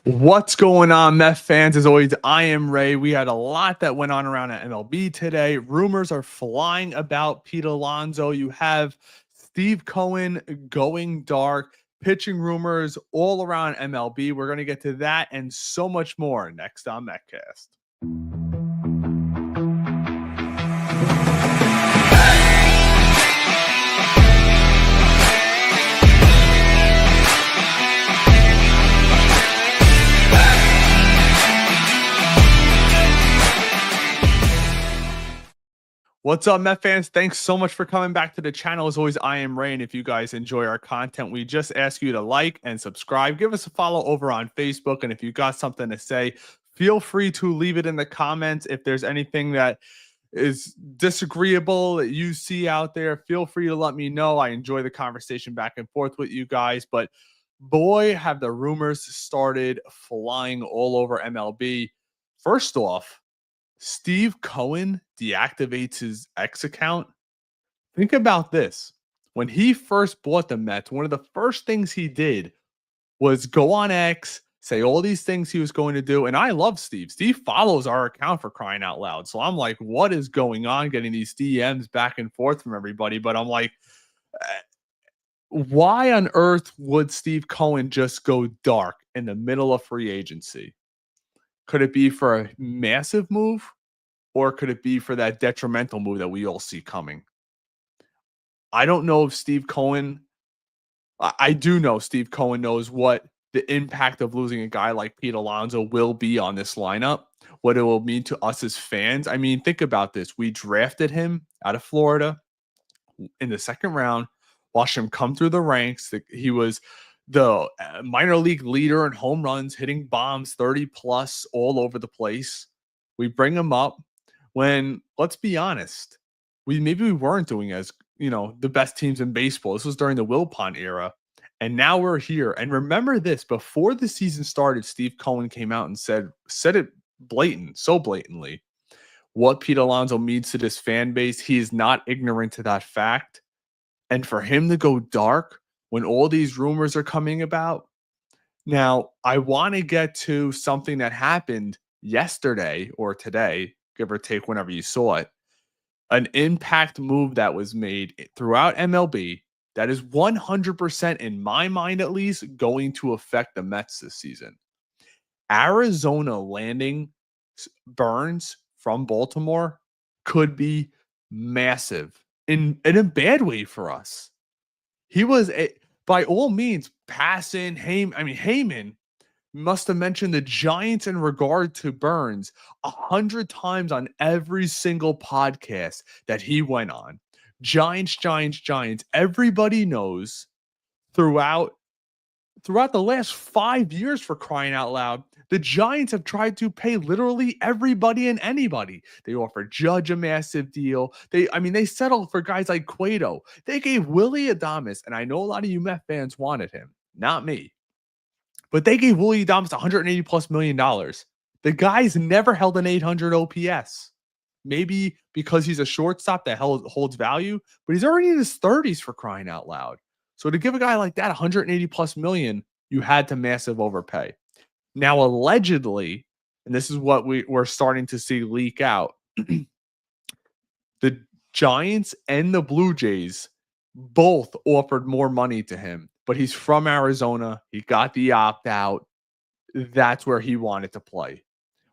What's going on, Mets fans? As always, I am Ray. We had a lot that went on around at MLB today. Rumors are flying about Pete Alonso. You have Steve Cohen going dark, pitching rumors all around MLB. We're going to get to that and so much more next on Metcast. What's up, Met fans? Thanks so much for coming back to the channel. As always, I am Ray, and if you guys enjoy our content, we just ask you to like and subscribe. Give us a follow over on Facebook, and if you got something to say, feel free to leave it in the comments. If there's anything that is disagreeable that you see out there, feel free to let me know. I enjoy the conversation back and forth with you guys, but boy, have the rumors started flying all over MLB. First off, Steve Cohen deactivates his X account. Think about this. When he first bought the Mets, one of the first things he did was go on X, say all these things he was going to do. And I love Steve. Steve follows our account, for crying out loud. So I'm like, what is going on? Getting these DMs back and forth from everybody. But I'm like, why on earth would Steve Cohen just go dark in the middle of free agency? Could it be for a massive move? Or could it be for that detrimental move that we all see coming? I don't know if Steve Cohen, I do know Steve Cohen knows what the impact of losing a guy like Pete Alonso will be on this lineup, what it will mean to us as fans. I mean, think about this. We drafted him out of Florida in the second round, watched him come through the ranks. He was the minor league leader in home runs, hitting bombs 30 plus all over the place. We bring him up when, let's be honest, maybe we weren't doing as, the best teams in baseball. This was during the Wilpon era. And now we're here. And remember this, before the season started, Steve Cohen came out and said it so blatantly, what Pete Alonso means to this fan base. He is not ignorant to that fact. And for him to go dark when all these rumors are coming about. Now, I want to get to something that happened yesterday or today, give or take whenever you saw it. An impact move that was made throughout MLB that is 100%, in my mind at least, going to affect the Mets this season. Arizona landing Burns from Baltimore could be massive in a bad way for us. He was, by all means, passing Heyman must have mentioned the Giants in regard to Burns 100 times on every single podcast that he went on. Giants, Giants, Giants. Everybody knows throughout the last 5 years, for crying out loud, the Giants have tried to pay literally everybody and anybody. They offered Judge a massive deal. They settled for guys like Cueto. They gave Willie Adames, and I know a lot of you Met fans wanted him, not me. But they gave Willie Adames $180 plus million. The guy's never held an 800 OPS. Maybe because he's a shortstop that holds value, but he's already in his 30s, for crying out loud. So to give a guy like that 180 plus million, you had to massive overpay. Now, allegedly, and this is what we're starting to see leak out, the Giants and the Blue Jays both offered more money to him, but he's from Arizona. He got the opt out. That's where he wanted to play.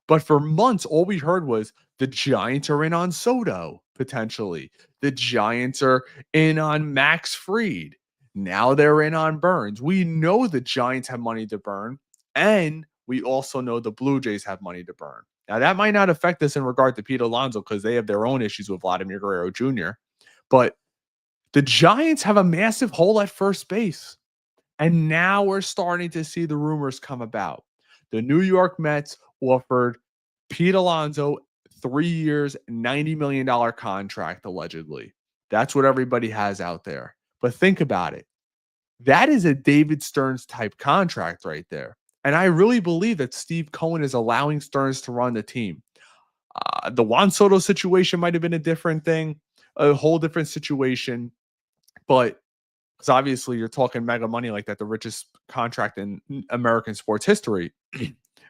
But for months, all we heard was the Giants are in on Soto, potentially. The Giants are in on Max Fried. Now they're in on Burns. We know the Giants have money to burn, and we also know the Blue Jays have money to burn. Now, that might not affect us in regard to Pete Alonso because they have their own issues with Vladimir Guerrero Jr., but the Giants have a massive hole at first base. And now we're starting to see the rumors come about. The New York Mets offered Pete Alonso 3 years, $90 million contract, allegedly. That's what everybody has out there. But think about it. That is a David Stearns type contract right there. And I really believe that Steve Cohen is allowing Stearns to run the team. The Juan Soto situation might have been a different thing, a whole different situation. But because obviously you're talking mega money like that, the richest contract in American sports history.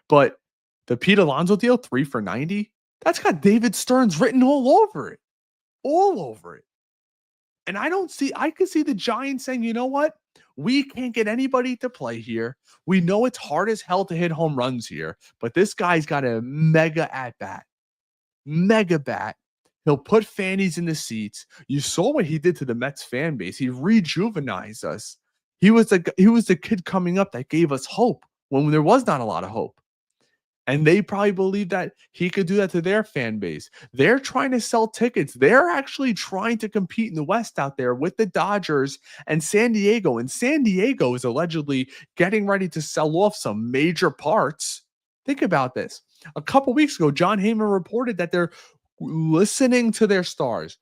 But the Pete Alonso deal, 3 for 90, that's got David Stearns written all over it. All over it. And I could see the Giants saying, you know what? We can't get anybody to play here. We know it's hard as hell to hit home runs here, but this guy's got a mega at bat. Mega bat. He'll put fannies in the seats. You saw what he did to the Mets fan base. He rejuvenized us. He was the kid coming up that gave us hope when there was not a lot of hope. And they probably believe that he could do that to their fan base. They're trying to sell tickets. They're actually trying to compete in the West out there with the Dodgers and San Diego. And San Diego is allegedly getting ready to sell off some major parts. Think about this. A couple weeks ago, John Heyman reported that they're listening to their stars.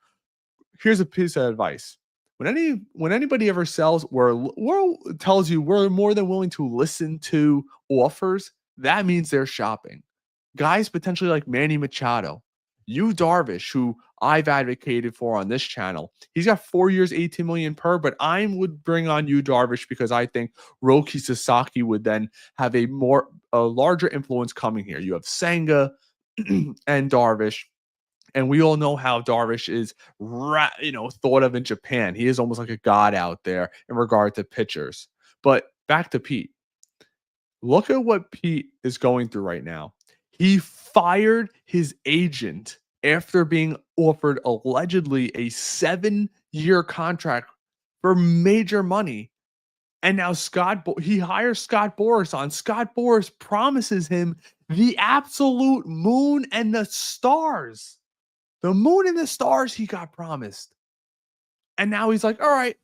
Here's a piece of advice. When anybody ever sells, tells you we're more than willing to listen to offers, that means they're shopping. Guys potentially like Manny Machado, Darvish, who I've advocated for on this channel. He's got 4 years, 18 million per, but I would bring on Darvish because I think Roki Sasaki would then have a larger influence coming here. You have Senga and Darvish. And we all know how Darvish is, thought of in Japan. He is almost like a god out there in regard to pitchers. But back to Pete. Look at what Pete is going through right now. He fired his agent after being offered allegedly a 7-year contract for major money. And now he hires Scott Boras on. Scott Boras promises him the absolute moon and the stars. The moon and the stars he got promised. And now he's like, all right,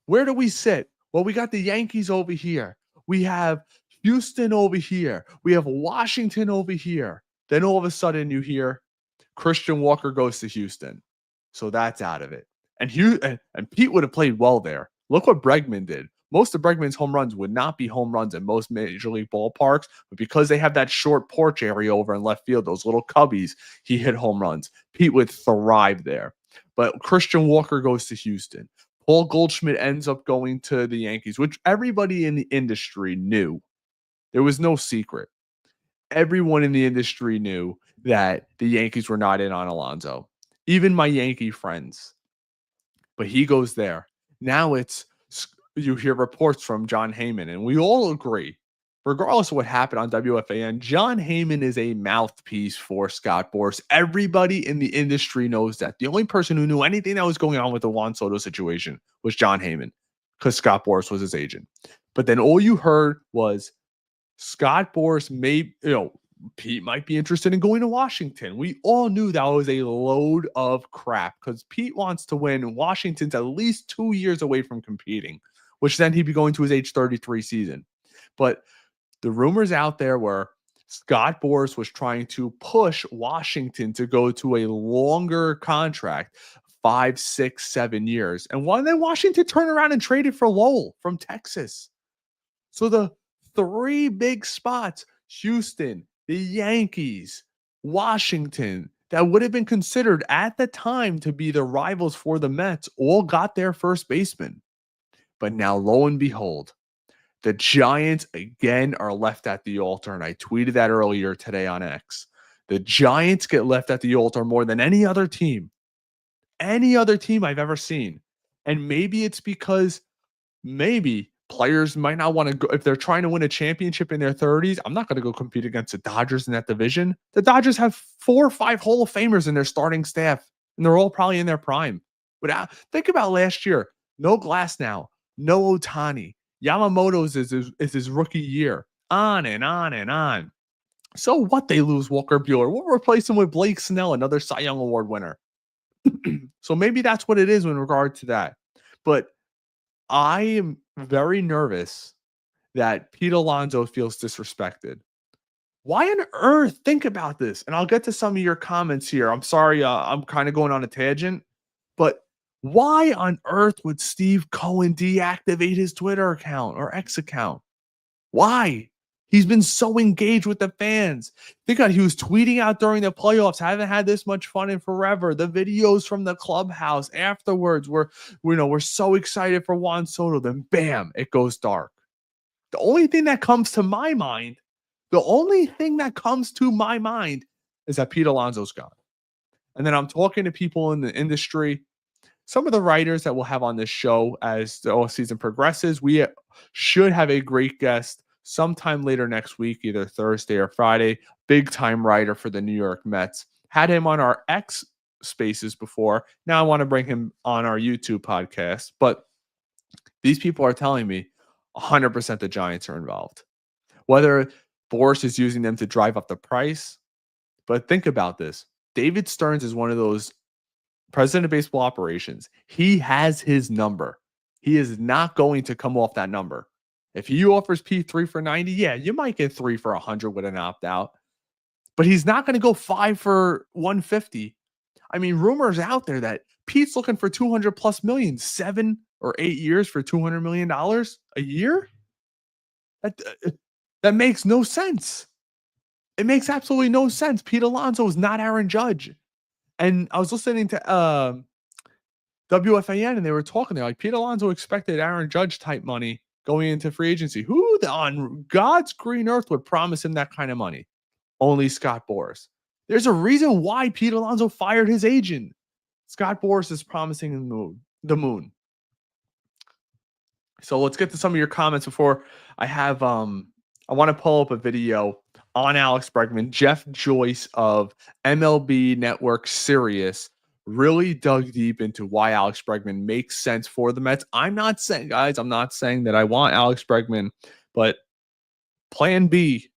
where do we sit? Well, we got the Yankees over here. We have Houston over here. We have Washington over here. Then all of a sudden you hear Christian Walker goes to Houston. So that's out of it. And Pete would have played well there. Look what Bregman did. Most of Bregman's home runs would not be home runs in most major league ballparks, but because they have that short porch area over in left field, those little cubbies, he hit home runs. Pete would thrive there. But Christian Walker goes to Houston. Paul Goldschmidt ends up going to the Yankees, which everybody in the industry knew. There was no secret. Everyone in the industry knew that the Yankees were not in on Alonso. Even my Yankee friends. But he goes there. Now you hear reports from John Heyman, and we all agree, regardless of what happened on WFAN, John Heyman is a mouthpiece for Scott Boras. Everybody in the industry knows that. The only person who knew anything that was going on with the Juan Soto situation was John Heyman, because Scott Boras was his agent. But then all you heard was Scott Boras Pete might be interested in going to Washington. We all knew that was a load of crap because Pete wants to win. Washington's at least 2 years away from competing, which then he'd be going to his age 33 season. But the rumors out there were Scott Boras was trying to push Washington to go to a longer contract, 5, 6, 7 years. And then Washington turned around and traded for Lowell from Texas. So the 3 big spots, Houston, the Yankees, Washington, that would have been considered at the time to be the rivals for the Mets, all got their first baseman. But now, lo and behold, the Giants again are left at the altar. And I tweeted that earlier today on X. The Giants get left at the altar more than any other team I've ever seen. And maybe it's because players might not want to go. If they're trying to win a championship in their 30s, I'm not going to go compete against the Dodgers in that division. The Dodgers have 4 or 5 Hall of Famers in their starting staff, and they're all probably in their prime. But think about last year. No Glasnow, no Ohtani. Yamamoto's is his rookie year. On and on and on. So what? They lose Walker Buehler. We'll replace him with Blake Snell, another Cy Young Award winner. So maybe that's what it is in regard to that. But I am very nervous that Pete Alonso feels disrespected. Why on earth? Think about this. And I'll get to some of your comments here. I'm sorry, I'm kind of going on a tangent. But why on earth would Steve Cohen deactivate his Twitter account or X account? Why? He's been so engaged with the fans. Think about it, he was tweeting out during the playoffs. Haven't had this much fun in forever. The videos from the clubhouse afterwards we're so excited for Juan Soto. Then bam, it goes dark. The only thing that comes to my mind is that Pete Alonso's gone. And then I'm talking to people in the industry, some of the writers that we'll have on this show as the off season progresses. We should have a great guest sometime later next week, either Thursday or Friday. Big time writer for the New York Mets. Had him on our X spaces before. Now I want to bring him on our YouTube podcast. But these people are telling me 100% the Giants are involved. Whether Boris is using them to drive up the price. But think about this. David Stearns is one of those president of baseball operations. He has his number. He is not going to come off that number. If he offers Pete 3 for 90, yeah, you might get 3 for 100 with an opt-out. But he's not going to go 5 for 150. I mean, rumors out there that Pete's looking for 200 plus million, 7 or 8 years for $200 million a year. That makes no sense. It makes absolutely no sense. Pete Alonso is not Aaron Judge. And I was listening to WFAN, and they were talking. They're like, Pete Alonso expected Aaron Judge type money going into free agency. Who on God's green earth would promise him that kind of money? Only Scott Boras. There's a reason why Pete Alonso fired his agent. Scott Boras is promising the moon. So let's get to some of your comments before I have I want to pull up a video on Alex Bregman. Jeff Joyce of MLB Network Sirius really dug deep into why Alex Bregman makes sense for the Mets. I'm not saying that I want Alex Bregman, but plan B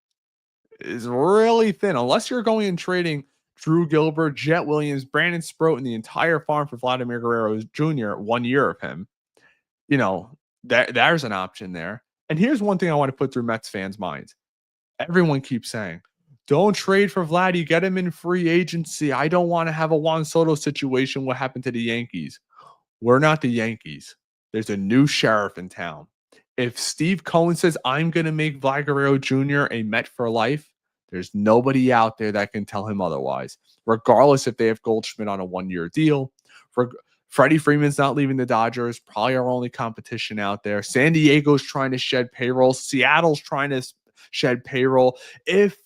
is really thin. Unless you're going and trading Drew Gilbert, Jet Williams, Brandon Sproat, and the entire farm for Vladimir Guerrero Jr., 1 year of him, there's an option there. And here's one thing I want to put through Mets fans' minds. Everyone keeps saying, don't trade for Vladdy, get him in free agency. I don't want to have a Juan Soto situation. What happened to the Yankees? We're not the Yankees. There's a new sheriff in town. If Steve Cohen says, I'm going to make Vlad Guerrero Jr. a Met for life, there's nobody out there that can tell him otherwise, regardless if they have Goldschmidt on a 1-year deal. Freddie Freeman's not leaving the Dodgers, probably our only competition out there. San Diego's trying to shed payroll. Seattle's trying to shed payroll. If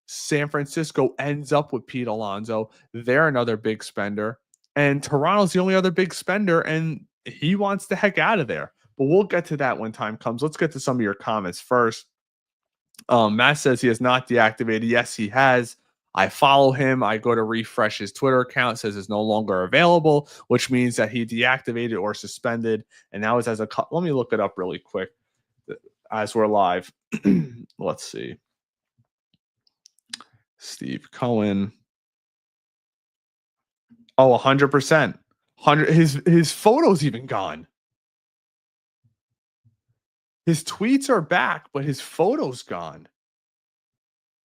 San Francisco ends up with Pete Alonso, they're another big spender. And Toronto's the only other big spender, and he wants the heck out of there. But we'll get to that when time comes. Let's get to some of your comments first. Matt says he has not deactivated. Yes, he has. I follow him. I go to refresh his Twitter account. Says it's no longer available, which means that he deactivated or suspended. And now it's as a let me look it up really quick as we're live. Let's see. Steve Cohen. Oh, 100%. His photo's even gone. His tweets are back, but his photo's gone.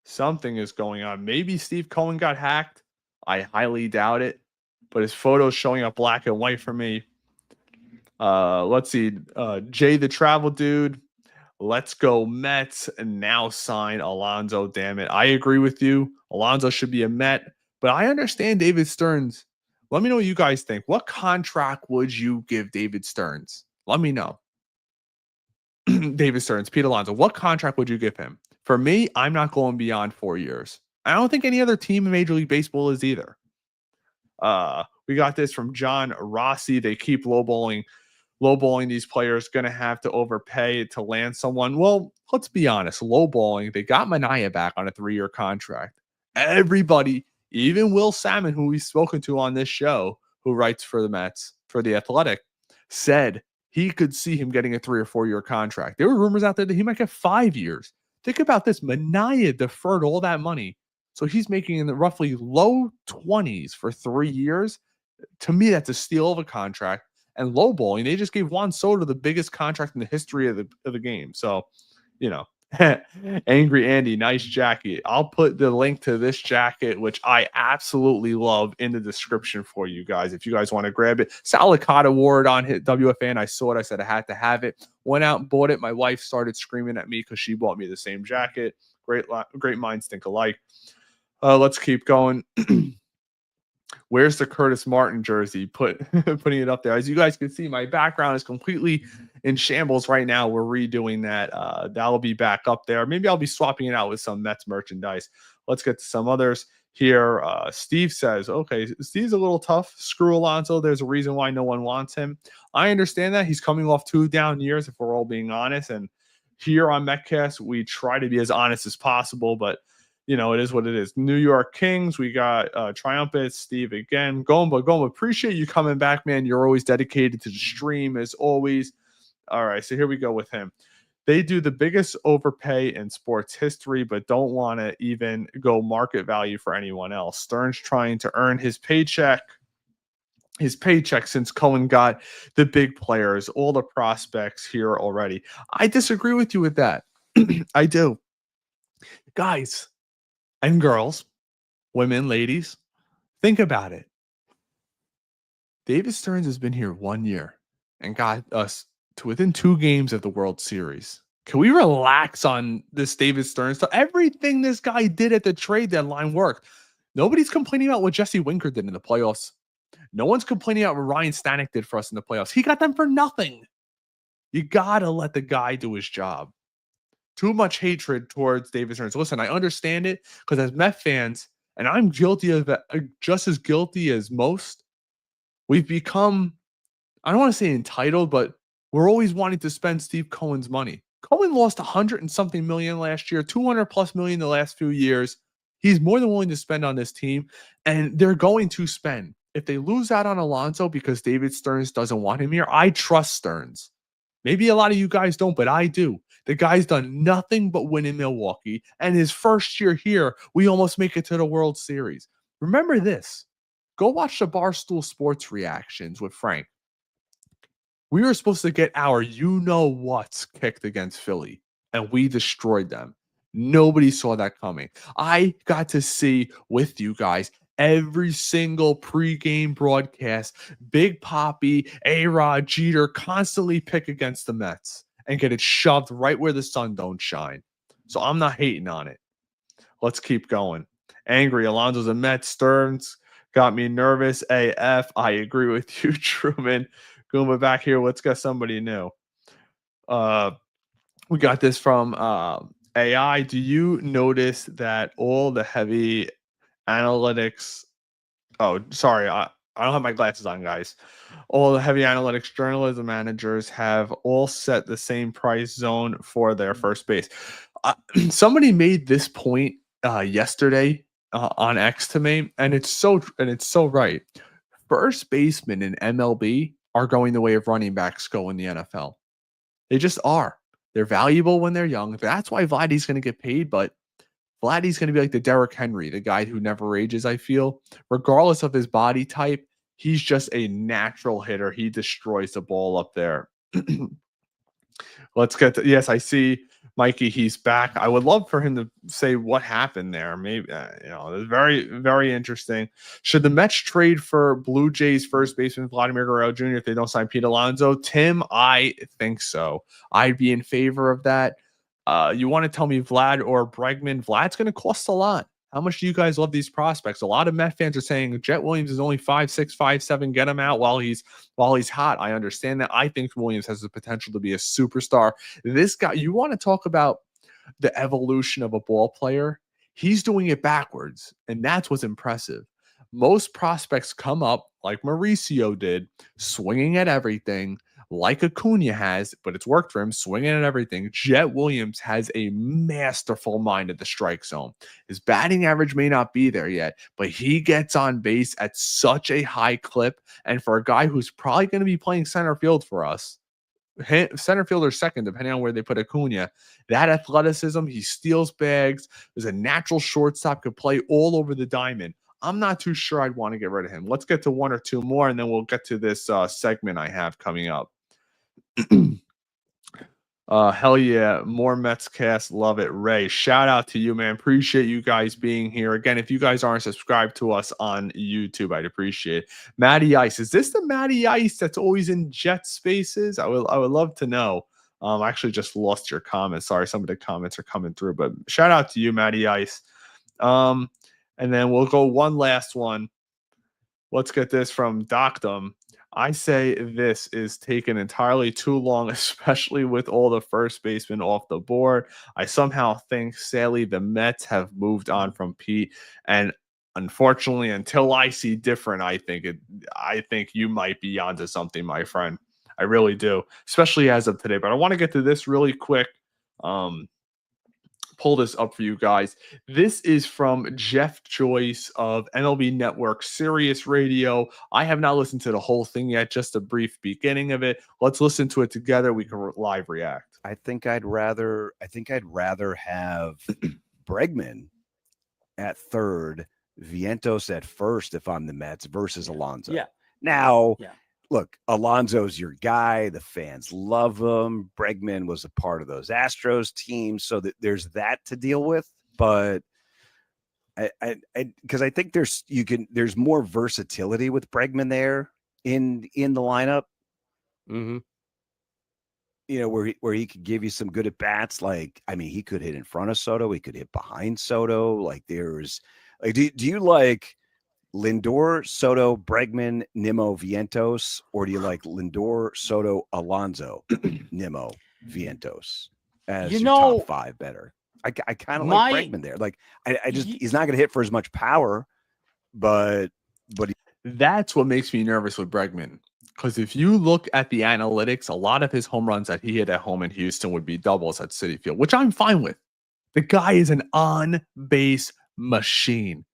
Something is going on. Maybe Steve Cohen got hacked. I highly doubt it, but his photo's showing up black and white for me. Let's see. Jay the Travel Dude. Let's go Mets and now sign Alonso. Damn it. I agree with you. Alonso should be a Met, but I understand David Stearns. Let me know what you guys think. What contract would you give David Stearns? Let me know. David Stearns, Pete Alonso, what contract would you give him? For me, I'm not going beyond 4 years. I don't think any other team in Major League Baseball is either. We got this from John Rossi. They keep lowballing these players. Going to have to overpay to land someone. Well, let's be honest. Lowballing. They got Manaea back on a 3-year contract. Everybody, even Will Salmon, who we've spoken to on this show, who writes for the Mets, for The Athletic, said he could see him getting a 3 or 4 year contract. There were rumors out there that he might get 5 years. Think about this. Manaea deferred all that money. So he's making in the roughly low 20s for 3 years. To me, that's a steal of a contract. And lowballing, they just gave Juan Soto the biggest contract in the history of the game. So, Angry Andy, nice jacket. I'll put the link to this jacket, which I absolutely love, in the description for you guys. If you guys want to grab it, Salicata wore it on his WFAN. I saw it. I said I had to have it. Went out and bought it. My wife started screaming at me because she bought me the same jacket. Great minds think alike. Let's keep going. Where's the Curtis Martin jersey? Putting it up there. As you guys can see, my background is completely in shambles right now. We're redoing that. That'll be back up there. Maybe I'll be swapping it out with some Mets merchandise. Let's get to some others here. Steve says, okay, Steve's a little tough. Screw Alonso. There's a reason why no one wants him. I understand that. He's coming off 2 down years, if we're all being honest. And here on Metcast, we try to be as honest as possible, but it is what it is. New York Kings, we got Triumphant Steve again. Gomba, appreciate you coming back, man. You're always dedicated to the stream, as always. All right, so here we go with him. They do the biggest overpay in sports history, but don't want to even go market value for anyone else. Stern's trying to earn his paycheck since Cohen got the big players, all the prospects here already. I disagree with you with that. I do. Guys and girls, women, ladies, think about it. David Stearns has been here 1 year and got us to within 2 games of the World Series. Can we relax on this David Stearns? So everything this guy did at the trade deadline worked. Nobody's complaining about what Jesse Winker did in the playoffs. No one's complaining about what Ryan Stanek did for us in the playoffs. He got them for nothing. You got to let the guy do his job. Too much hatred towards David Stearns. Listen, I understand it because as Met fans, and I'm guilty of it, just as guilty as most, we've become, I don't want to say entitled, but we're always wanting to spend Steve Cohen's money. Cohen lost 100 and something million last year, 200 plus million the last few years. He's more than willing to spend on this team, and they're going to spend. If they lose out on Alonso because David Stearns doesn't want him here, I trust Stearns. Maybe a lot of you guys don't, but I do. The guy's done nothing but win in Milwaukee. And his first year here, we almost make it to the World Series. Remember this. Go watch the Barstool Sports reactions with Frank. We were supposed to get our you-know-whats kicked against Philly, and we destroyed them. Nobody saw that coming. I got to see with you guys every single pregame broadcast, Big Papi, A-Rod, Jeter constantly pick against the Mets and get it shoved right where the sun don't shine. So I'm not hating on it. Let's keep going. Angry Alonso's a Mets. Stearns got me nervous AF. I agree with you, Truman. Goomba back here. Let's get somebody new. We got this from AI. Do you notice that all the heavy analytics? Oh, sorry. I don't have my glasses on, guys. All the heavy analytics journalism managers have all set the same price zone for their first base. Somebody made this point yesterday on X to me, and it's so right. First basemen in MLB are going the way of running backs go in the NFL. They just are. They're valuable when they're young. That's why Vladdy's going to get paid, but Vladdy's going to be like the Derrick Henry, the guy who never ages, I feel. Regardless of his body type, he's just a natural hitter. He destroys the ball up there. Let's get to, yes, I see Mikey. He's back. I would love for him to say what happened there. Maybe, it's very, very interesting. Should the Mets trade for Blue Jays first baseman Vladimir Guerrero Jr. if they don't sign Pete Alonso? Tim, I think so. I'd be in favor of that. You want to tell me Vlad or Bregman? Vlad's going to cost a lot. How much do you guys love these prospects? A lot of Met fans are saying Jet Williams is only 5'6", 5'7". Get him out while he's hot. I understand that. I think Williams has the potential to be a superstar. This guy, you want to talk about the evolution of a ball player? He's doing it backwards, and that's what's impressive. Most prospects come up like Mauricio did, swinging at everything, like Acuna has, but it's worked for him, swinging at everything. Jet Williams has a masterful mind at the strike zone. His batting average may not be there yet, but he gets on base at such a high clip. And for a guy who's probably going to be playing center field for us, center field or second, depending on where they put Acuna, that athleticism, he steals bags. There's a natural shortstop, could play all over the diamond. I'm not too sure I'd want to get rid of him. Let's get to one or two more, and then we'll get to this segment I have coming up. Hell yeah. More Mets cast. Love it. Ray, shout out to you, man. Appreciate you guys being here. Again, if you guys aren't subscribed to us on YouTube, I'd appreciate it. Matty Ice. Is this the Matty Ice that's always in Jet Spaces? I would love to know. I actually just lost your comments. Sorry, some of the comments are coming through, but shout out to you, Matty Ice. And then we'll go one last one. Let's get this from Doctum. I say this is taking entirely too long, especially with all the first basemen off the board. I somehow think, sadly, the Mets have moved on from Pete. And unfortunately, until I see different, I think you might be onto something, my friend. I really do, especially as of today. But I want to get to this really quick. Pull this up for you guys. This is from Jeff Joyce of MLB Network Sirius Radio. I have not listened to the whole thing yet, just a brief beginning of it. Let's listen to it together. We can live react. I think I'd rather have Bregman at third, Vientos at first if I'm the Mets versus Alonso. Yeah. Now, look, Alonso's your guy. The fans love him. Bregman was a part of those Astros teams, so that there's that to deal with. But because I think there's more versatility with Bregman there in the lineup. Mm-hmm. You know, where he could give you some good at bats. Like, I mean, he could hit in front of Soto. He could hit behind Soto. Like, do you like Lindor, Soto, Bregman, Nimmo, Vientos, or do you like Lindor, Soto, Alonso, Nimmo, Vientos as your top five better? I kind of like Bregman there. Like, I just he's not going to hit for as much power, but that's what makes me nervous with Bregman. Because if you look at the analytics, a lot of his home runs that he hit at home in Houston would be doubles at Citi Field, which I'm fine with. The guy is an on-base machine.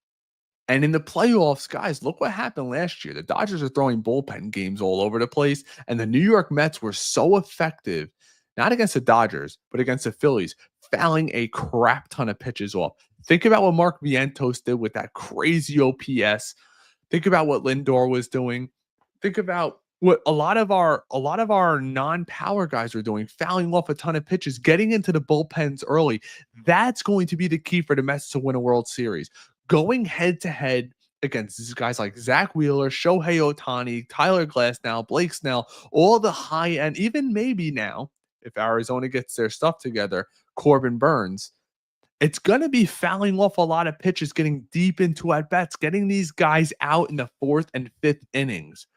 And in the playoffs, guys, look what happened last year. The Dodgers are throwing bullpen games all over the place, and the New York Mets were so effective, not against the Dodgers, but against the Phillies, fouling a crap ton of pitches off. Think about what Mark Vientos did with that crazy OPS. Think about what Lindor was doing. Think about what a lot of our non-power guys are doing, fouling off a ton of pitches, getting into the bullpens early. That's going to be the key for the Mets to win a World Series. Going head-to-head against these guys like Zach Wheeler, Shohei Ohtani, Tyler Glasnow, Blake Snell, all the high-end, even maybe now, if Arizona gets their stuff together, Corbin Burns, it's going to be fouling off a lot of pitches, getting deep into at-bats, getting these guys out in the fourth and fifth innings,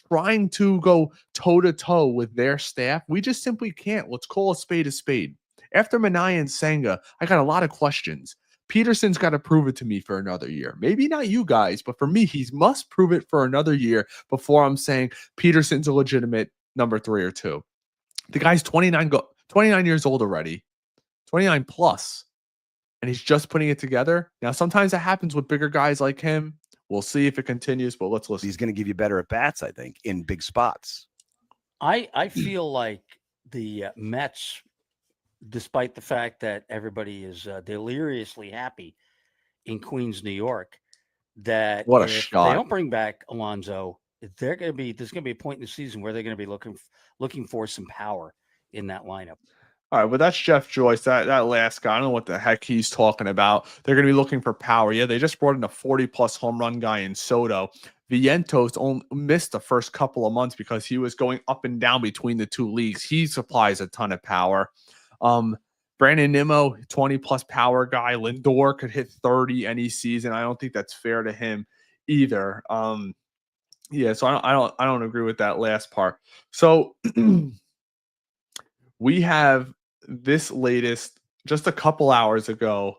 trying to go toe-to-toe with their staff. We just simply can't. Let's call a spade a spade. After Minaya and Senga, I got a lot of questions. Peterson's got to prove it to me for another year. Maybe not you guys, but for me, he must prove it for another year before I'm saying Peterson's a legitimate number 3 or 2. The guy's 29 years old already, 29 plus, and he's just putting it together. Now, sometimes that happens with bigger guys like him. We'll see if it continues, but let's listen. He's going to give you better at bats, I think, in big spots. I feel like the Mets, despite the fact that everybody is deliriously happy in Queens, New York, that what a if shot. They don't bring back Alonso, there's going to be a point in the season where they're going to be looking for some power in that lineup. All right, well, that's Jeff Joyce. That last guy, I don't know what the heck he's talking about. They're going to be looking for power. Yeah, they just brought in a 40-plus home run guy in Soto. Vientos only missed the first couple of months because he was going up and down between the two leagues. He supplies a ton of power. Brandon Nimmo, 20-plus power guy. Lindor could hit 30 any season. I don't think that's fair to him either. Yeah, so I don't agree with that last part. So we have this latest just a couple hours ago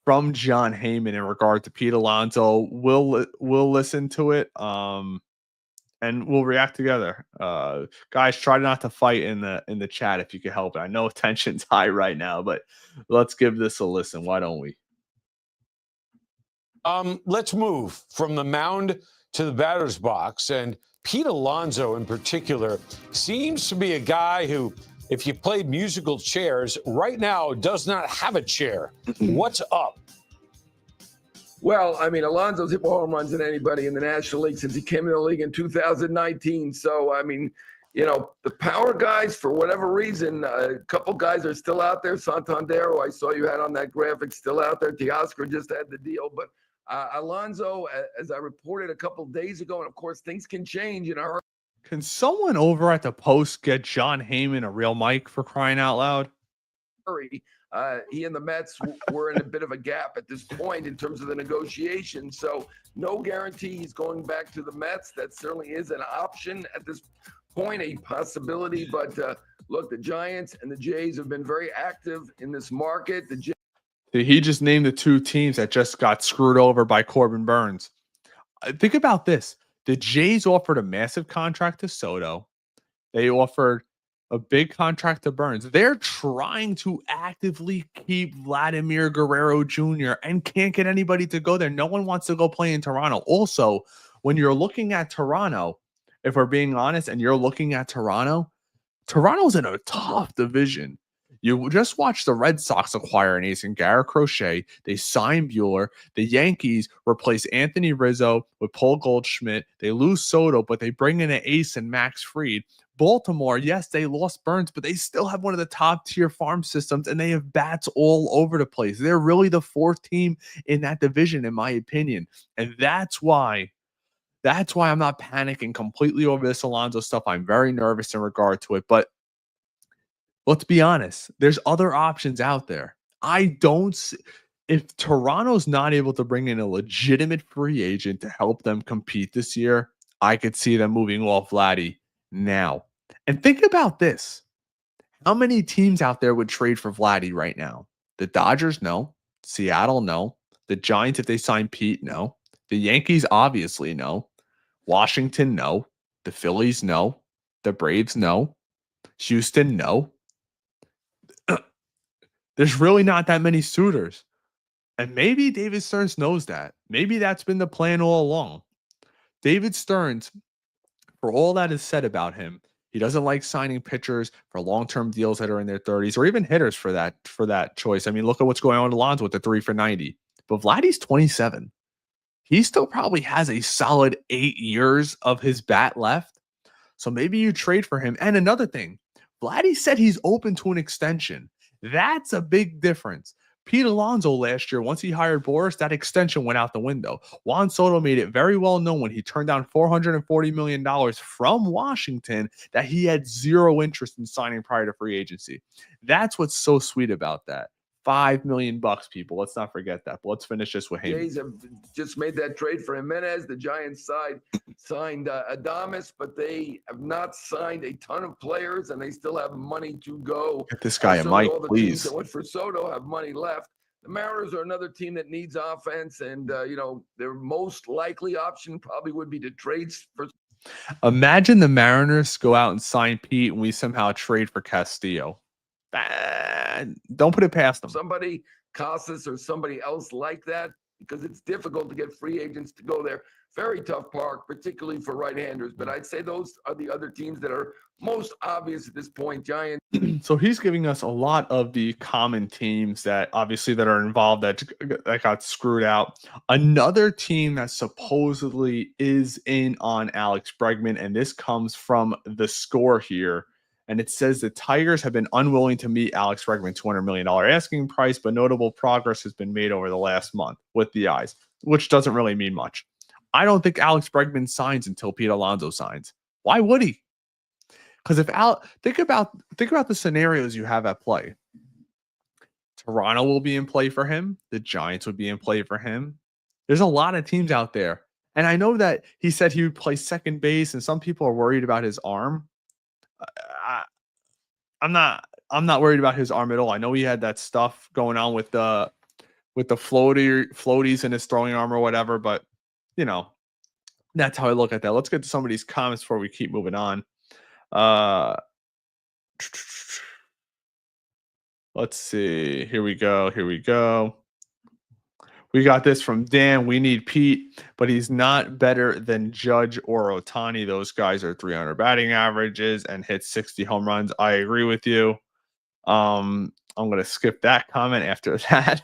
from John Heyman in regard to Pete Alonso. We'll listen to it and we'll react together. Guys, try not to fight in the chat if you can help it. I know tension's high right now, but let's give this a listen. Why don't we? Let's move from the mound to the batter's box. And Pete Alonso in particular seems to be a guy who, if you played musical chairs, right now does not have a chair. What's up? Well, I mean, Alonso's hit more home runs than anybody in the National League since he came in the league in 2019. So, I mean, the power guys, for whatever reason, a couple guys are still out there. Santander, who I saw you had on that graphic, still out there. Teoscar just had the deal. But Alonso, as I reported a couple days ago, and of course, things can change in a hurry. Can someone over at the Post get John Heyman a real mic, for crying out loud? He and the Mets were in a bit of a gap at this point in terms of the negotiation. So no guarantee he's going back to the Mets. That certainly is an option at this point, a possibility. But look, the Giants and the Jays have been very active in this market. He just named the two teams that just got screwed over by Corbin Burns. Think about this. The Jays offered a massive contract to Soto. They offered a big contract to Burns. They're trying to actively keep Vladimir Guerrero Jr. and can't get anybody to go there. No one wants to go play in Toronto. Also, when you're looking at Toronto, if we're being honest, and you're looking at Toronto's in a tough division. You just watch the Red Sox acquire an ace in Garrett Crochet. They sign Bueller. The Yankees replace Anthony Rizzo with Paul Goldschmidt. They lose Soto, but they bring in an ace and Max Fried. Baltimore, yes, they lost Burns, but they still have one of the top tier farm systems, and they have bats all over the place. They're really the fourth team in that division, in my opinion. And that's why I'm not panicking completely over this Alonso stuff. I'm very nervous in regard to it, but let's be honest. There's other options out there. I don't see, if Toronto's not able to bring in a legitimate free agent to help them compete this year, I could see them moving off Vladdy now. And think about this. How many teams out there would trade for Vladdy right now? The Dodgers, no. Seattle, no. The Giants, if they sign Pete, no. The Yankees, obviously, no. Washington, no. The Phillies, no. The Braves, no. Houston, no. There's really not that many suitors. And maybe David Stearns knows that. Maybe that's been the plan all along. David Stearns, for all that is said about him, he doesn't like signing pitchers for long-term deals that are in their 30s, or even hitters for that choice. I mean, look at what's going on with Alonso with the 3 for 90. But Vladdy's 27. He still probably has a solid 8 years of his bat left. So maybe you trade for him. And another thing, Vladdy said he's open to an extension. That's a big difference. Pete Alonso last year, once he hired Boris, that extension went out the window. Juan Soto made it very well known when he turned down $440 million from Washington that he had zero interest in signing prior to free agency. That's what's so sweet about that. $5 million, people. Let's not forget that. But let's finish this with Heyman. Jays have just made that trade for Jimenez. The Giants signed Adames, but they have not signed a ton of players, and they still have money to go. Get this guy a mic, please. The teams that went for Soto have money left. The Mariners are another team that needs offense, and their most likely option probably would be to trade for. Imagine the Mariners go out and sign Pete, and we somehow trade for Castillo. Don't put it past them. Somebody, Casas or somebody else like that, because it's difficult to get free agents to go there. Very tough park, particularly for right-handers. But I'd say those are the other teams that are most obvious at this point. Giants. So he's giving us a lot of the common teams that obviously that are involved that got screwed out. Another team that supposedly is in on Alex Bregman, and this comes from the score here. And it says the Tigers have been unwilling to meet Alex Bregman's $200 million asking price, but notable progress has been made over the last month with the eyes, which doesn't really mean much. I don't think Alex Bregman signs until Pete Alonso signs. Why would he? Because think about the scenarios you have at play. Toronto will be in play for him. The Giants would be in play for him. There's a lot of teams out there. And I know that he said he would play second base, and some people are worried about his arm. I'm not worried about his arm at all. I know he had that stuff going on with the floaties in his throwing arm or whatever, but that's how I look at that. Let's get to some of these comments before we keep moving on. Let's see. Here we go. We got this from Dan. We need Pete, but he's not better than Judge or Ohtani. Those guys are 300 batting averages and hit 60 home runs. I agree with you. I'm going to skip that comment after that.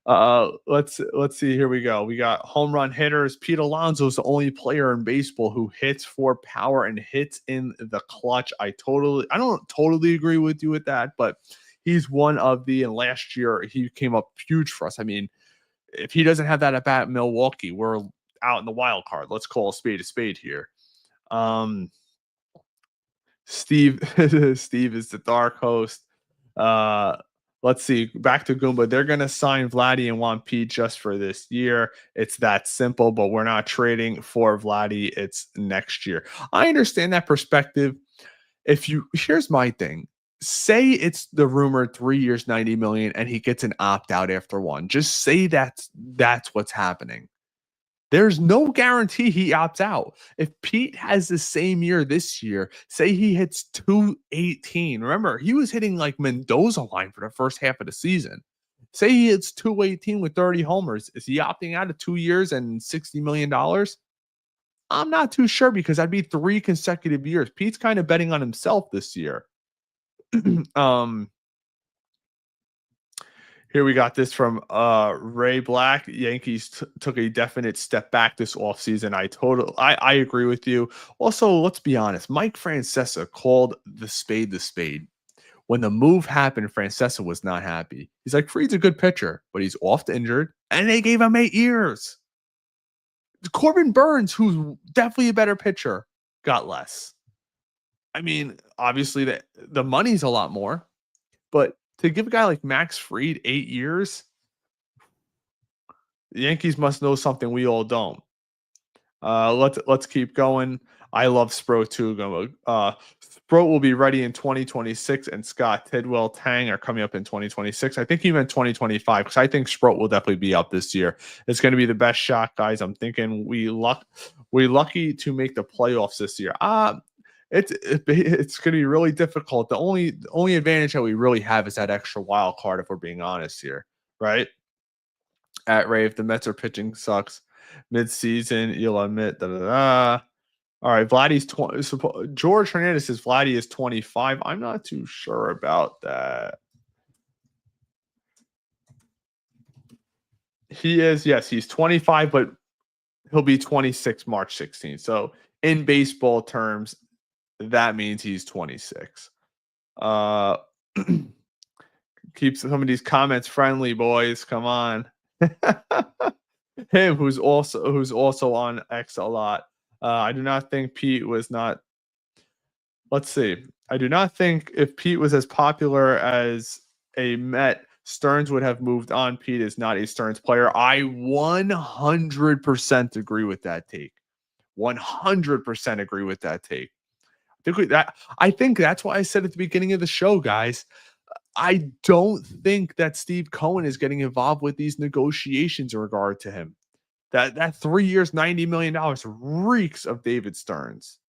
Let's see. Here we go. We got home run hitters. Pete Alonso is the only player in baseball who hits for power and hits in the clutch. I don't totally agree with you with that, but he's one of the. And last year he came up huge for us. I mean, if he doesn't have that at bat in Milwaukee, we're out in the wild card. Let's call a spade here. Steve Steve is the dark host. Let's see. Back to Goomba. They're going to sign Vladdy and want Pete just for this year. It's that simple, but we're not trading for Vladdy. It's next year. I understand that perspective. Here's my thing. Say it's the rumored 3 years, 90 million, and he gets an opt-out after one. Just say that's what's happening. There's no guarantee he opts out. If Pete has the same year this year, say he hits 218. Remember, he was hitting like Mendoza line for the first half of the season. Say he hits 218 with 30 homers. Is he opting out of 2 years and $60 million? I'm not too sure because that'd be 3 consecutive years. Pete's kind of betting on himself this year. Here we got this from Ray Black. Yankees took a definite step back this offseason. I agree with you. Also, let's be honest. Mike Francesa called the spade. When the move happened, Francesa was not happy. He's like, Fried's a good pitcher, but he's oft injured, and they gave him 8 years. Corbin Burns, who's definitely a better pitcher, got less. I mean, obviously the money's a lot more, but to give a guy like Max Fried 8 years, the Yankees must know something we all don't. Let's keep going. I love Spro too. Spro will be ready in 2026, and Scott Tidwell Tang are coming up in 2026. I think he meant 2025 because I think Spro will definitely be up this year. It's going to be the best shot, guys. I'm thinking we lucky to make the playoffs this year. It's going to be really difficult. The only advantage that we really have is that extra wild card, if we're being honest here, right? At Ray, if the Mets are pitching sucks mid-season, you'll admit All right, Vladdy's 20. George Hernandez says Vladdy is 25. I'm not too sure about that. He is, yes, he's 25, but he'll be 26 March 16th. So in baseball terms, that means he's 26. Keep some of these comments friendly, boys. Come on. Him, who's also on X a lot. I do not think Pete was not. Let's see. I do not think if Pete was as popular as a Met, Stearns would have moved on. Pete is not a Stearns player. I 100% agree with that take. 100% agree with that take. I think that's why I said at the beginning of the show, guys, I don't think that Steve Cohen is getting involved with these negotiations in regard to him. That 3 years, $90 million reeks of David Stearns.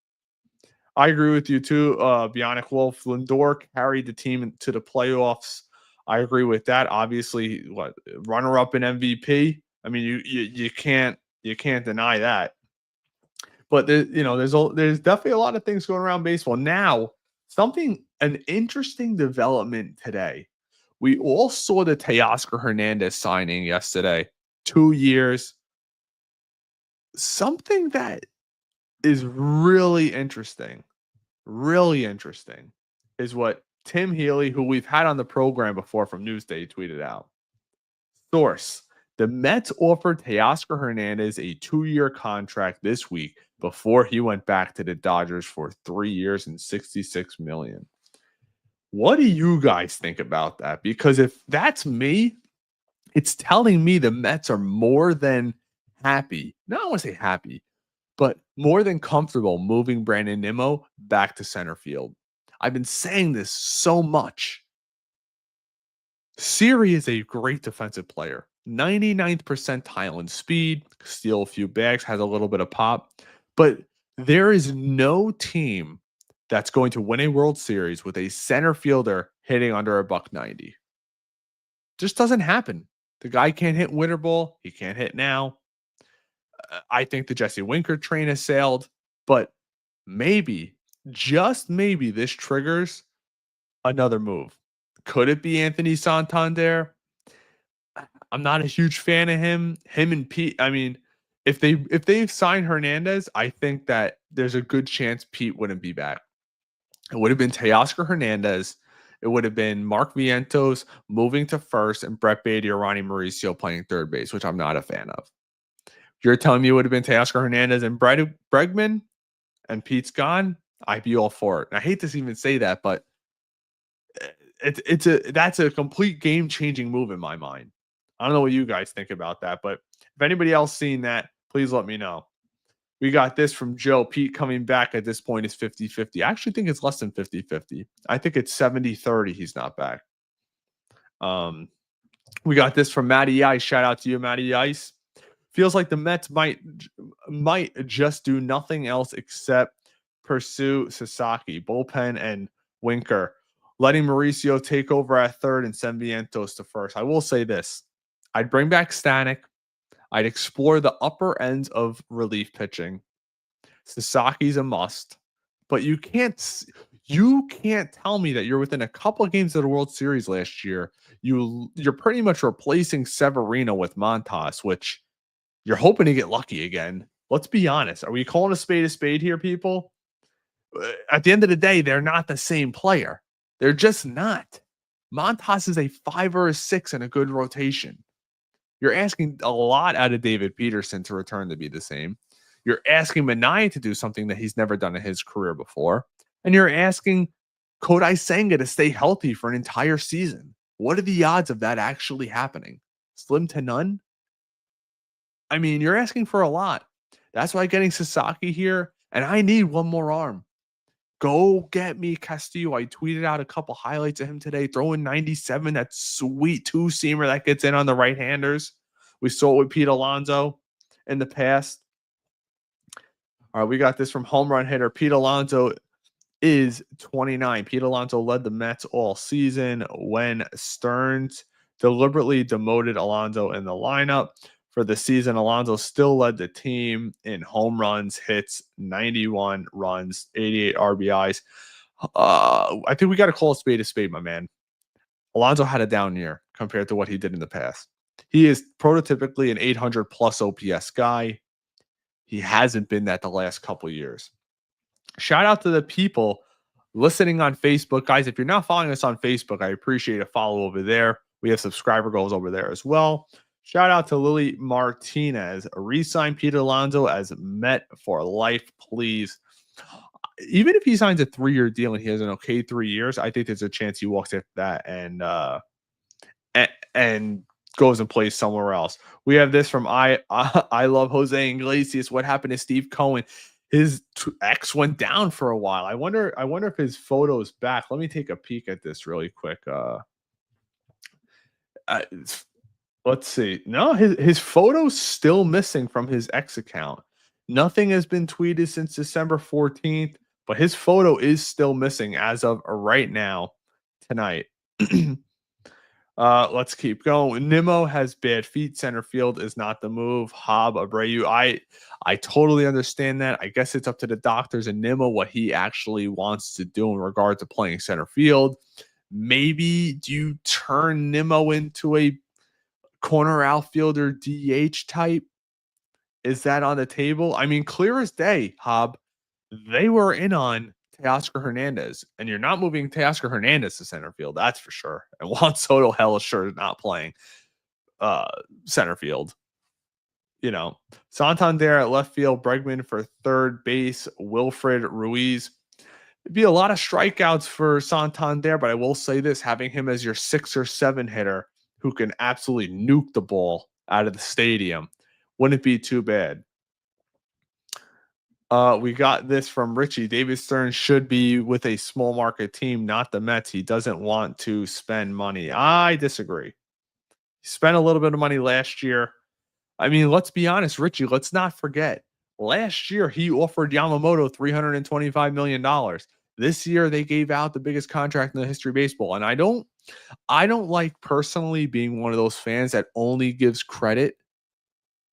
I agree with you too. Bionic Wolf Lindor carried the team to the playoffs. I agree with that. Obviously, runner-up in MVP. I mean, you can't deny that. But there's definitely a lot of things going around baseball now. An interesting development today. We all saw the Teoscar Hernandez signing yesterday. 2 years. Something that is really interesting is what Tim Healy, who we've had on the program before from Newsday, tweeted out. Source: the Mets offered Teoscar Hernandez a 2-year contract this week before he went back to the Dodgers for 3 years and $66 million. What do you guys think about that? Because if that's me, it's telling me the Mets are more than happy. No, I don't want to say happy, but more than comfortable moving Brandon Nimmo back to center field. I've been saying this so much. Siri is a great defensive player. 99th percentile in speed, steal a few bags, has a little bit of pop. But there is no team that's going to win a World Series with a center fielder hitting under $190. Just doesn't happen. The guy can't hit winter ball. He can't hit now. I think the Jesse Winker train has sailed, but maybe, just maybe, this triggers another move. Could it be Anthony Santander? I'm not a huge fan of him. Him and Pete. I mean, if they sign Hernandez, I think that there's a good chance Pete wouldn't be back. It would have been Teoscar Hernandez. It would have been Mark Vientos moving to first and Brett Beatty or Ronnie Mauricio playing third base, which I'm not a fan of. You're telling me it would have been Teoscar Hernandez and Bregman and Pete's gone? I'd be all for it. And I hate to even say that, but that's a complete game-changing move in my mind. I don't know what you guys think about that, but if anybody else seen that, please let me know. We got this from Joe. Pete coming back at this point is 50-50. I actually think it's less than 50-50. I think it's 70-30 he's not back. We got this from Matty Ice. Shout out to you, Matty Ice. Feels like the Mets might just do nothing else except pursue Sasaki, bullpen, and Winker, letting Mauricio take over at third and send Vientos to first. I will say this. I'd bring back Stanek. I'd explore the upper ends of relief pitching. Sasaki's a must, but you can't tell me that you're within a couple of games of the World Series last year. You're pretty much replacing Severino with Montas, which you're hoping to get lucky again. Let's be honest. Are we calling a spade here, people? At the end of the day, they're not the same player. They're just not. Montas is a 5 or a 6 in a good rotation. You're asking a lot out of David Peterson to return to be the same. You're asking Minaya to do something that he's never done in his career before. And you're asking Kodai Senga to stay healthy for an entire season. What are the odds of that actually happening? Slim to none? I mean, you're asking for a lot. That's why getting Sasaki here, and I need one more arm. Go get me Castillo. I tweeted out a couple highlights of him today, throwing 97. That sweet two-seamer that gets in on the right-handers. We saw it with Pete Alonso in the past. All right, we got this from home run hitter. Pete Alonso is 29. Pete Alonso led the Mets all season when Stearns deliberately demoted Alonso in the lineup. For the season, Alonso still led the team in home runs, hits, 91 runs, 88 RBIs. I think we got to call a spade, my man. Alonso had a down year compared to what he did in the past. He is prototypically an 800-plus OPS guy. He hasn't been that the last couple years. Shout out to the people listening on Facebook. Guys, if you're not following us on Facebook, I appreciate a follow over there. We have subscriber goals over there as well. Shout out to Lily Martinez. Resign Peter Alonso as Met for life, please. Even if he signs a 3-year deal and he has an okay 3 years, I think there's a chance he walks after that and goes and plays somewhere else. We have this from I love Jose Iglesias. What happened to Steve Cohen? His ex went down for a while. I wonder if his photo's back. Let me take a peek at this really quick. Let's see. No, his photo's still missing from his ex account. Nothing has been tweeted since December 14th, but his photo is still missing as of right now, tonight. Let's keep going. Nimmo has bad feet. Center field is not the move. Hob, Abreu. I totally understand that. I guess it's up to the doctors and Nimmo what he actually wants to do in regard to playing center field. Maybe do you turn Nimmo into a corner outfielder DH type? Is that on the table? I mean, clear as day, Hob. They were in on Teoscar Hernandez, and you're not moving Teoscar Hernandez to center field, that's for sure. And Juan Soto, hell is sure not playing center field. You know, Santander at left field, Bregman for third base, Wilfred Ruiz. It'd be a lot of strikeouts for Santander, but I will say this, having him as your 6 or 7 hitter who can absolutely nuke the ball out of the stadium wouldn't be too bad. We got this from Richie. David Stearns should be with a small market team, not the Mets. He doesn't want to spend money. I disagree. He spent a little bit of money last year. I mean, let's be honest, Richie, let's not forget. Last year, he offered Yamamoto $325 million. This year, they gave out the biggest contract in the history of baseball. And I don't like personally being one of those fans that only gives credit,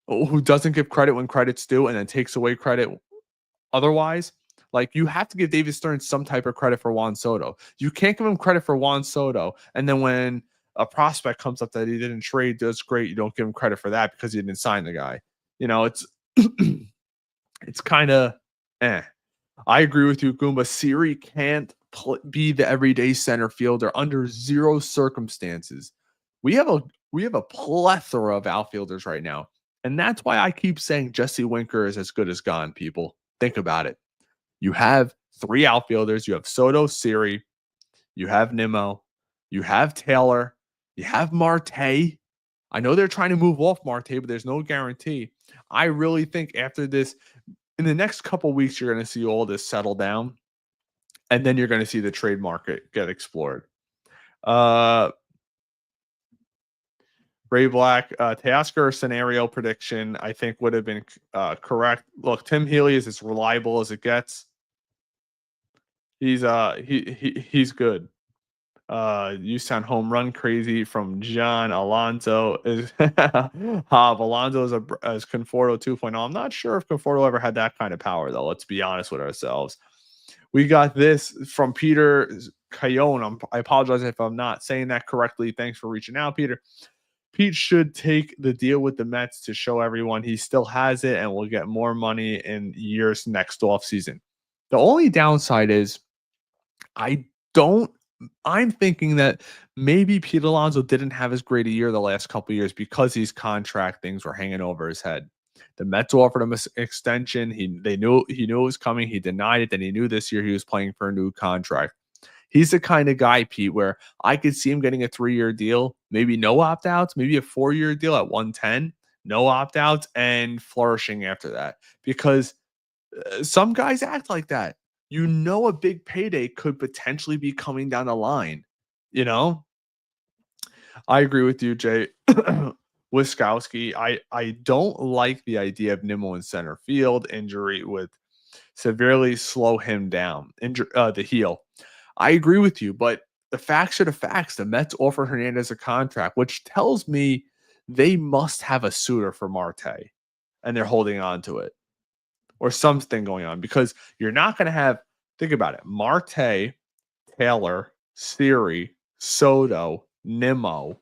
who doesn't give credit when credit's due and then takes away credit otherwise. Like, you have to give David Stearns some type of credit for Juan Soto. You can't give him credit for Juan Soto, and then when a prospect comes up that he didn't trade, does great. You don't give him credit for that because you didn't sign the guy. You know, it's it's kind of I agree with you, Goomba. Siri can't be the everyday center fielder under zero circumstances. We have a plethora of outfielders right now, and that's why I keep saying Jesse Winker is as good as gone. People, think about it. You have 3 outfielders. You have Soto, Siri, you have Nimmo, you have Taylor, you have Marte. I know they're trying to move off Marte, but there's no guarantee. I really think after this, in the next couple weeks, you're going to see all this settle down, and then you're going to see the trade market get explored. Ray Black, Teoscar scenario prediction, I think would have been correct. Look, Tim Healy is as reliable as it gets. He's good. You sound home run crazy from John Alonso. Is Alonso is Conforto 2.0. I'm not sure if Conforto ever had that kind of power, though. Let's be honest with ourselves. We got this from Peter Cohen. I apologize if I'm not saying that correctly. Thanks for reaching out, Peter. Pete should take the deal with the Mets to show everyone he still has it and will get more money in years next offseason. The only downside is I'm thinking that maybe Pete Alonso didn't have as great a year the last couple of years because these contract things were hanging over his head. The Mets offered him an extension. He knew it was coming. He denied it. Then he knew this year he was playing for a new contract. He's the kind of guy, Pete, where I could see him getting a 3-year deal, maybe no opt-outs, maybe a 4-year deal at 110, no opt-outs, and flourishing after that. Because some guys act like that. You know, a big payday could potentially be coming down the line. You know, I agree with you, Jay Wiskowski. I don't like the idea of Nimmo in center field. Injury would severely slow him down. The heel. I agree with you, but the facts are the facts. The Mets offered Hernandez a contract, which tells me they must have a suitor for Marte, and they're holding on to it. Or something going on, because you're not going to have, think about it, Marte, Taylor, Siri, Soto, Nimmo,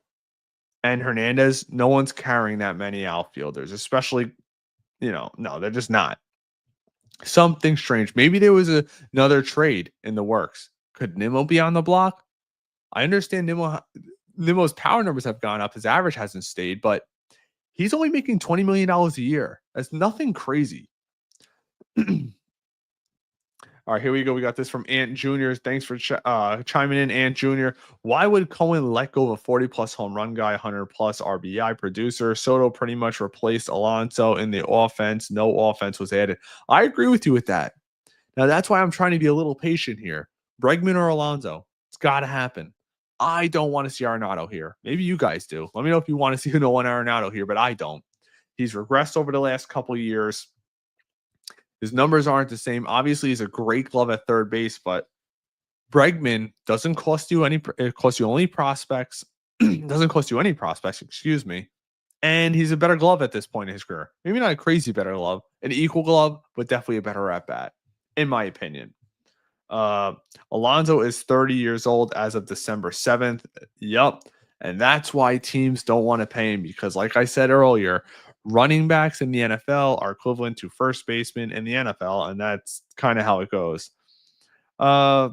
and Hernandez. No one's carrying that many outfielders, especially, no, they're just not. Something strange. Maybe there was another trade in the works. Could Nimmo be on the block? I understand Nimmo's power numbers have gone up. His average hasn't stayed, but he's only making $20 million a year. That's nothing crazy. All right, here we go. We got this from Ant Jr. Thanks for chiming in, Ant Jr. Why would Cohen let go of a 40-plus home run guy, 100-plus RBI producer? Soto pretty much replaced Alonso in the offense. No offense was added. I agree with you with that. Now, that's why I'm trying to be a little patient here. Bregman or Alonso, it's got to happen. I don't want to see Arenado here. Maybe you guys do. Let me know if you want to see Nolan Arenado here, but I don't. He's regressed over the last couple of years. His numbers aren't the same. Obviously, he's a great glove at third base, but Bregman doesn't cost you any. It costs you only prospects. Doesn't cost you any prospects, excuse me. And he's a better glove at this point in his career. Maybe not a crazy better glove, an equal glove, but definitely a better at bat, in my opinion. Alonso is 30 years old as of December 7th. Yup. And that's why teams don't want to pay him, because, like I said earlier, running backs in the NFL are equivalent to first basemen in the NFL, and that's kind of how it goes. I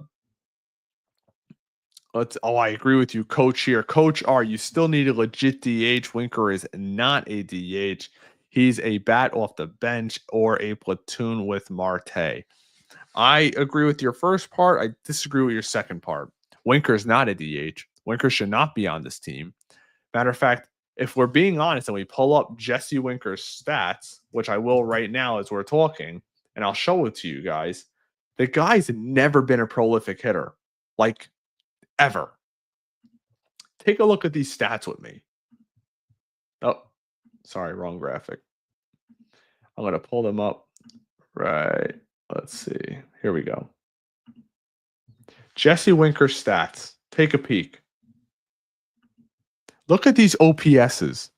agree with you, Coach here. Coach R, you still need a legit DH. Winker is not a DH. He's a bat off the bench or a platoon with Marte. I agree with your first part. I disagree with your second part. Winker is not a DH. Winker should not be on this team. Matter of fact, if we're being honest and we pull up Jesse Winker's stats, which I will right now as we're talking, and I'll show it to you guys, the guy's never been a prolific hitter, like ever. Take a look at these stats with me. Oh, sorry, wrong graphic. I'm going to pull them up. Right. Let's see. Here we go. Jesse Winker's stats. Take a peek. Look at these OPSs.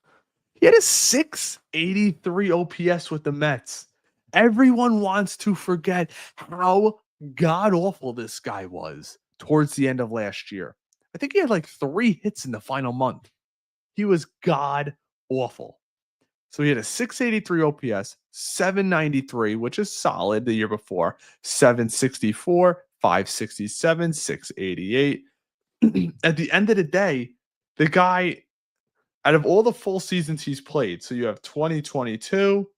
He had a 683 OPS with the Mets. Everyone wants to forget how god-awful this guy was towards the end of last year. I think he had like 3 hits in the final month. He was god awful. So he had a 683 OPS, 793, which is solid the year before, 764, 567, 688. At the end of the day, the guy, out of all the full seasons he's played, so you have 2022,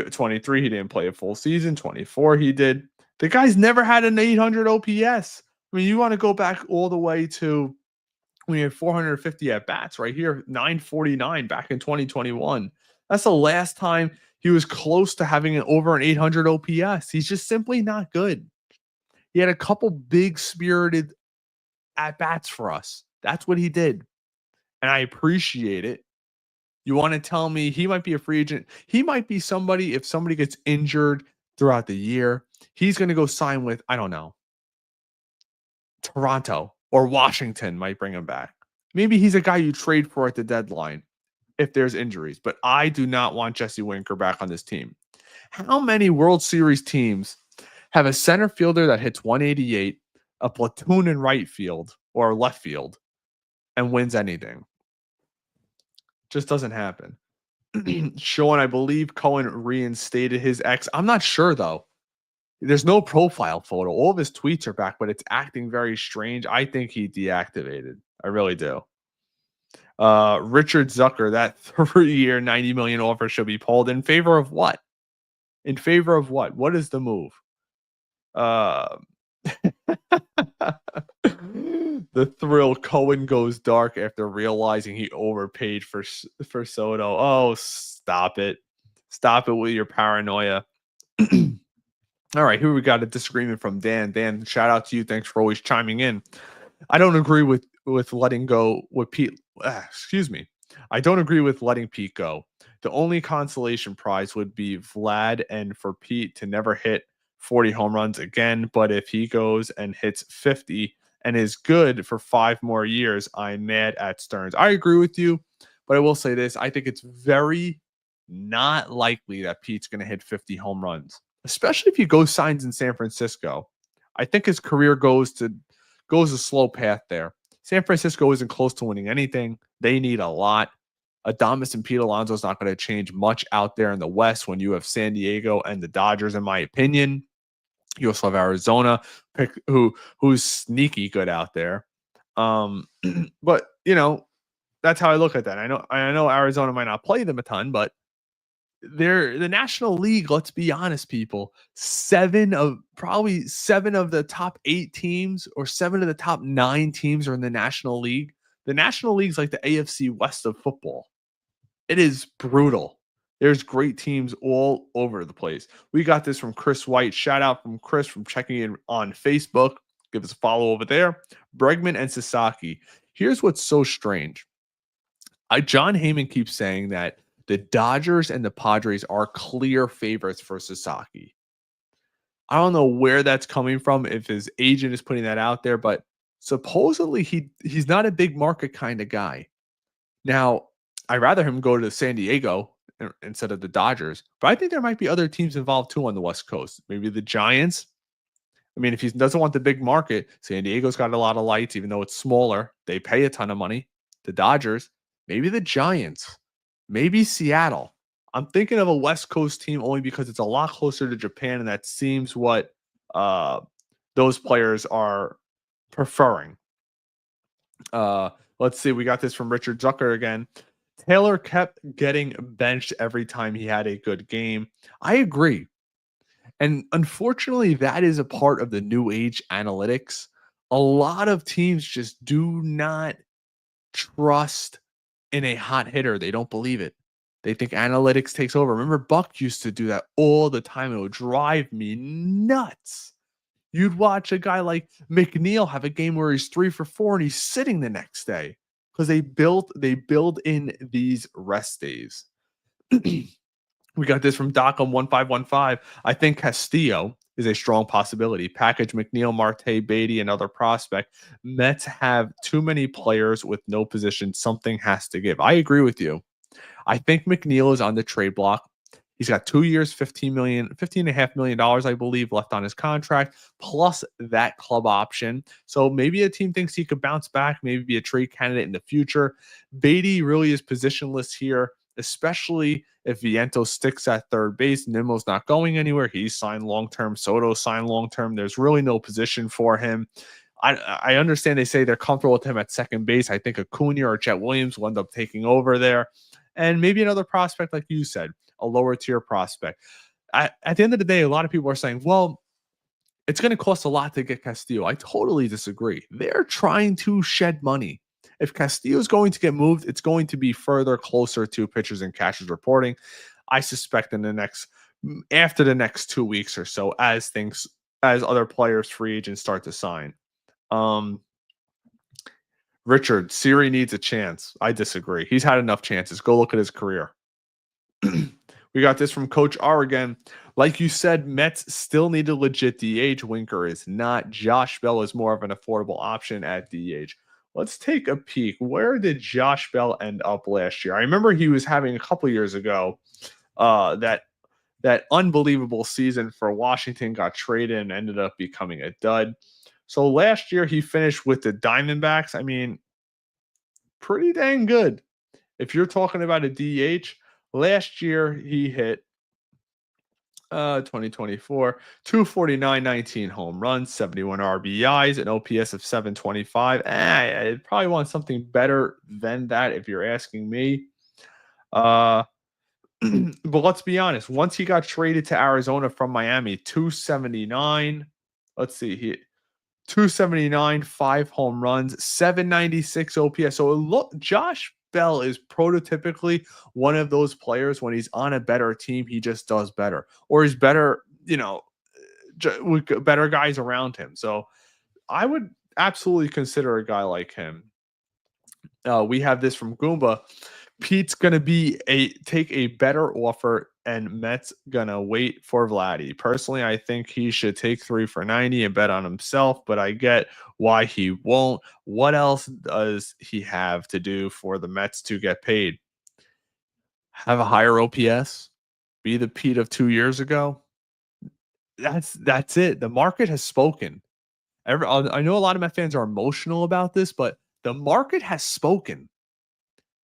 23, he didn't play a full season, 24, he did. The guy's never had an 800 OPS. I mean, you want to go back all the way to when he had 450 at bats right here, 949 back in 2021. That's the last time he was close to having over an 800 OPS. He's just simply not good. He had a couple big spirited at bats for us. That's what he did. And I appreciate it. You want to tell me he might be a free agent? He might be somebody, if somebody gets injured throughout the year, he's going to go sign with, I don't know, Toronto or Washington might bring him back. Maybe he's a guy you trade for at the deadline if there's injuries, but I do not want Jesse Winker back on this team. How many World Series teams have a center fielder that hits 188, a platoon in right field or left field, and wins anything? Just doesn't happen. Sean, I believe Cohen reinstated his ex. I'm not sure though. There's no profile photo. All of his tweets are back, but it's acting very strange. I think he deactivated. I really do. Richard Zucker, that 3-year, $90 million offer should be pulled. In favor of what? In favor of what? What is the move? The thrill. Cohen goes dark after realizing he overpaid for Soto. Oh, stop it. Stop it with your paranoia. All right, here we got a disagreement from Dan. Dan, shout out to you. Thanks for always chiming in. I don't agree with letting go with Pete. Excuse me. I don't agree with letting Pete go. The only consolation prize would be Vlad and for Pete to never hit 40 home runs again. But if he goes and hits 50 and is good for 5 more years, I'm mad at Stearns. I agree with you, but I will say this. I think it's very not likely that Pete's going to hit 50 home runs, especially if he goes signs in San Francisco. I think his career goes a slow path there. San Francisco isn't close to winning anything. They need a lot. Adames and Pete Alonso is not going to change much out there in the West when you have San Diego and the Dodgers, in my opinion. You also have Arizona, who's sneaky good out there. But that's how I look at that. I know Arizona might not play them a ton, but they're the National League. Let's be honest, people. 7 of the top 8 teams or 7 of the top 9 teams are in the National League. The National League's like the AFC West of football. It is brutal. There's great teams all over the place. We got this from Chris White. Shout out from Chris from checking in on Facebook. Give us a follow over there. Bregman and Sasaki. Here's what's so strange. John Heyman keeps saying that the Dodgers and the Padres are clear favorites for Sasaki. I don't know where that's coming from, if his agent is putting that out there, but supposedly he's not a big market kind of guy. Now, I'd rather him go to San Diego instead of the Dodgers, but I think there might be other teams involved too on the West Coast. Maybe the Giants. I mean, if he doesn't want the big market, San Diego's got a lot of lights, even though it's smaller. They pay a ton of money. The Dodgers, maybe the Giants, maybe Seattle. I'm thinking of a West Coast team only because it's a lot closer to Japan, and that seems what those players are preferring. Let's see. We got this from Richard Zucker again. Taylor kept getting benched every time he had a good game. I agree. And unfortunately, that is a part of the new age analytics. A lot of teams just do not trust in a hot hitter. They don't believe it. They think analytics takes over. Remember, Buck used to do that all the time. It would drive me nuts. You'd watch a guy like McNeil have a game where he's 3 for 4 and he's sitting the next day because they build in these rest days. We got this from Doc on 1515. I think Castillo is a strong possibility. Package McNeil, Marte, Beatty, and other prospect. Mets have too many players with no position. Something has to give. I agree with you. I think McNeil is on the trade block. He's got 2 years, $15.5 million, I believe, left on his contract, plus that club option. So maybe a team thinks he could bounce back, maybe be a trade candidate in the future. Beatty really is positionless here, especially if Vientos sticks at third base. Nimmo's not going anywhere. He's signed long-term. Soto signed long-term. There's really no position for him. I understand they say they're comfortable with him at second base. I think Acuna or Chet Williams will end up taking over there. And maybe another prospect, like you said, a lower tier prospect. At the end of the day, a lot of people are saying, well, it's going to cost a lot to get Castillo. I totally disagree. They're trying to shed money. If Castillo is going to get moved, it's going to be further closer to pitchers and catchers reporting. I suspect after the next 2 weeks or so, as other players, free agents start to sign. Richard, Siri needs a chance. I disagree. He's had enough chances. Go look at his career. We got this from Coach R again. Like you said, Mets still need a legit DH. Winker is not. Josh Bell is more of an affordable option at DH. Let's take a peek. Where did Josh Bell end up last year? I remember he was having a couple years ago that unbelievable season for Washington, got traded and ended up becoming a dud. So last year he finished with the Diamondbacks. I mean, pretty dang good. If you're talking about a DH, last year he hit 2024, 249, 19 home runs, 71 RBIs, an OPS of 725. I'd probably want something better than that if you're asking me. But let's be honest. Once he got traded to Arizona from Miami, 279. Let's see, 279, 5 home runs, 796 OPS. So look, Josh Bell is prototypically one of those players when he's on a better team, he just does better. Or he's better, with better guys around him. So I would absolutely consider a guy like him. We have this from Goomba. Pete's going to take a better offer, and Mets going to wait for Vladdy. Personally, I think he should take 3 for 90 and bet on himself, but I get why he won't. What else does he have to do for the Mets to get paid? Have a higher OPS? Be the Pete of 2 years ago? That's it. The market has spoken. I know a lot of Met fans are emotional about this, but the market has spoken.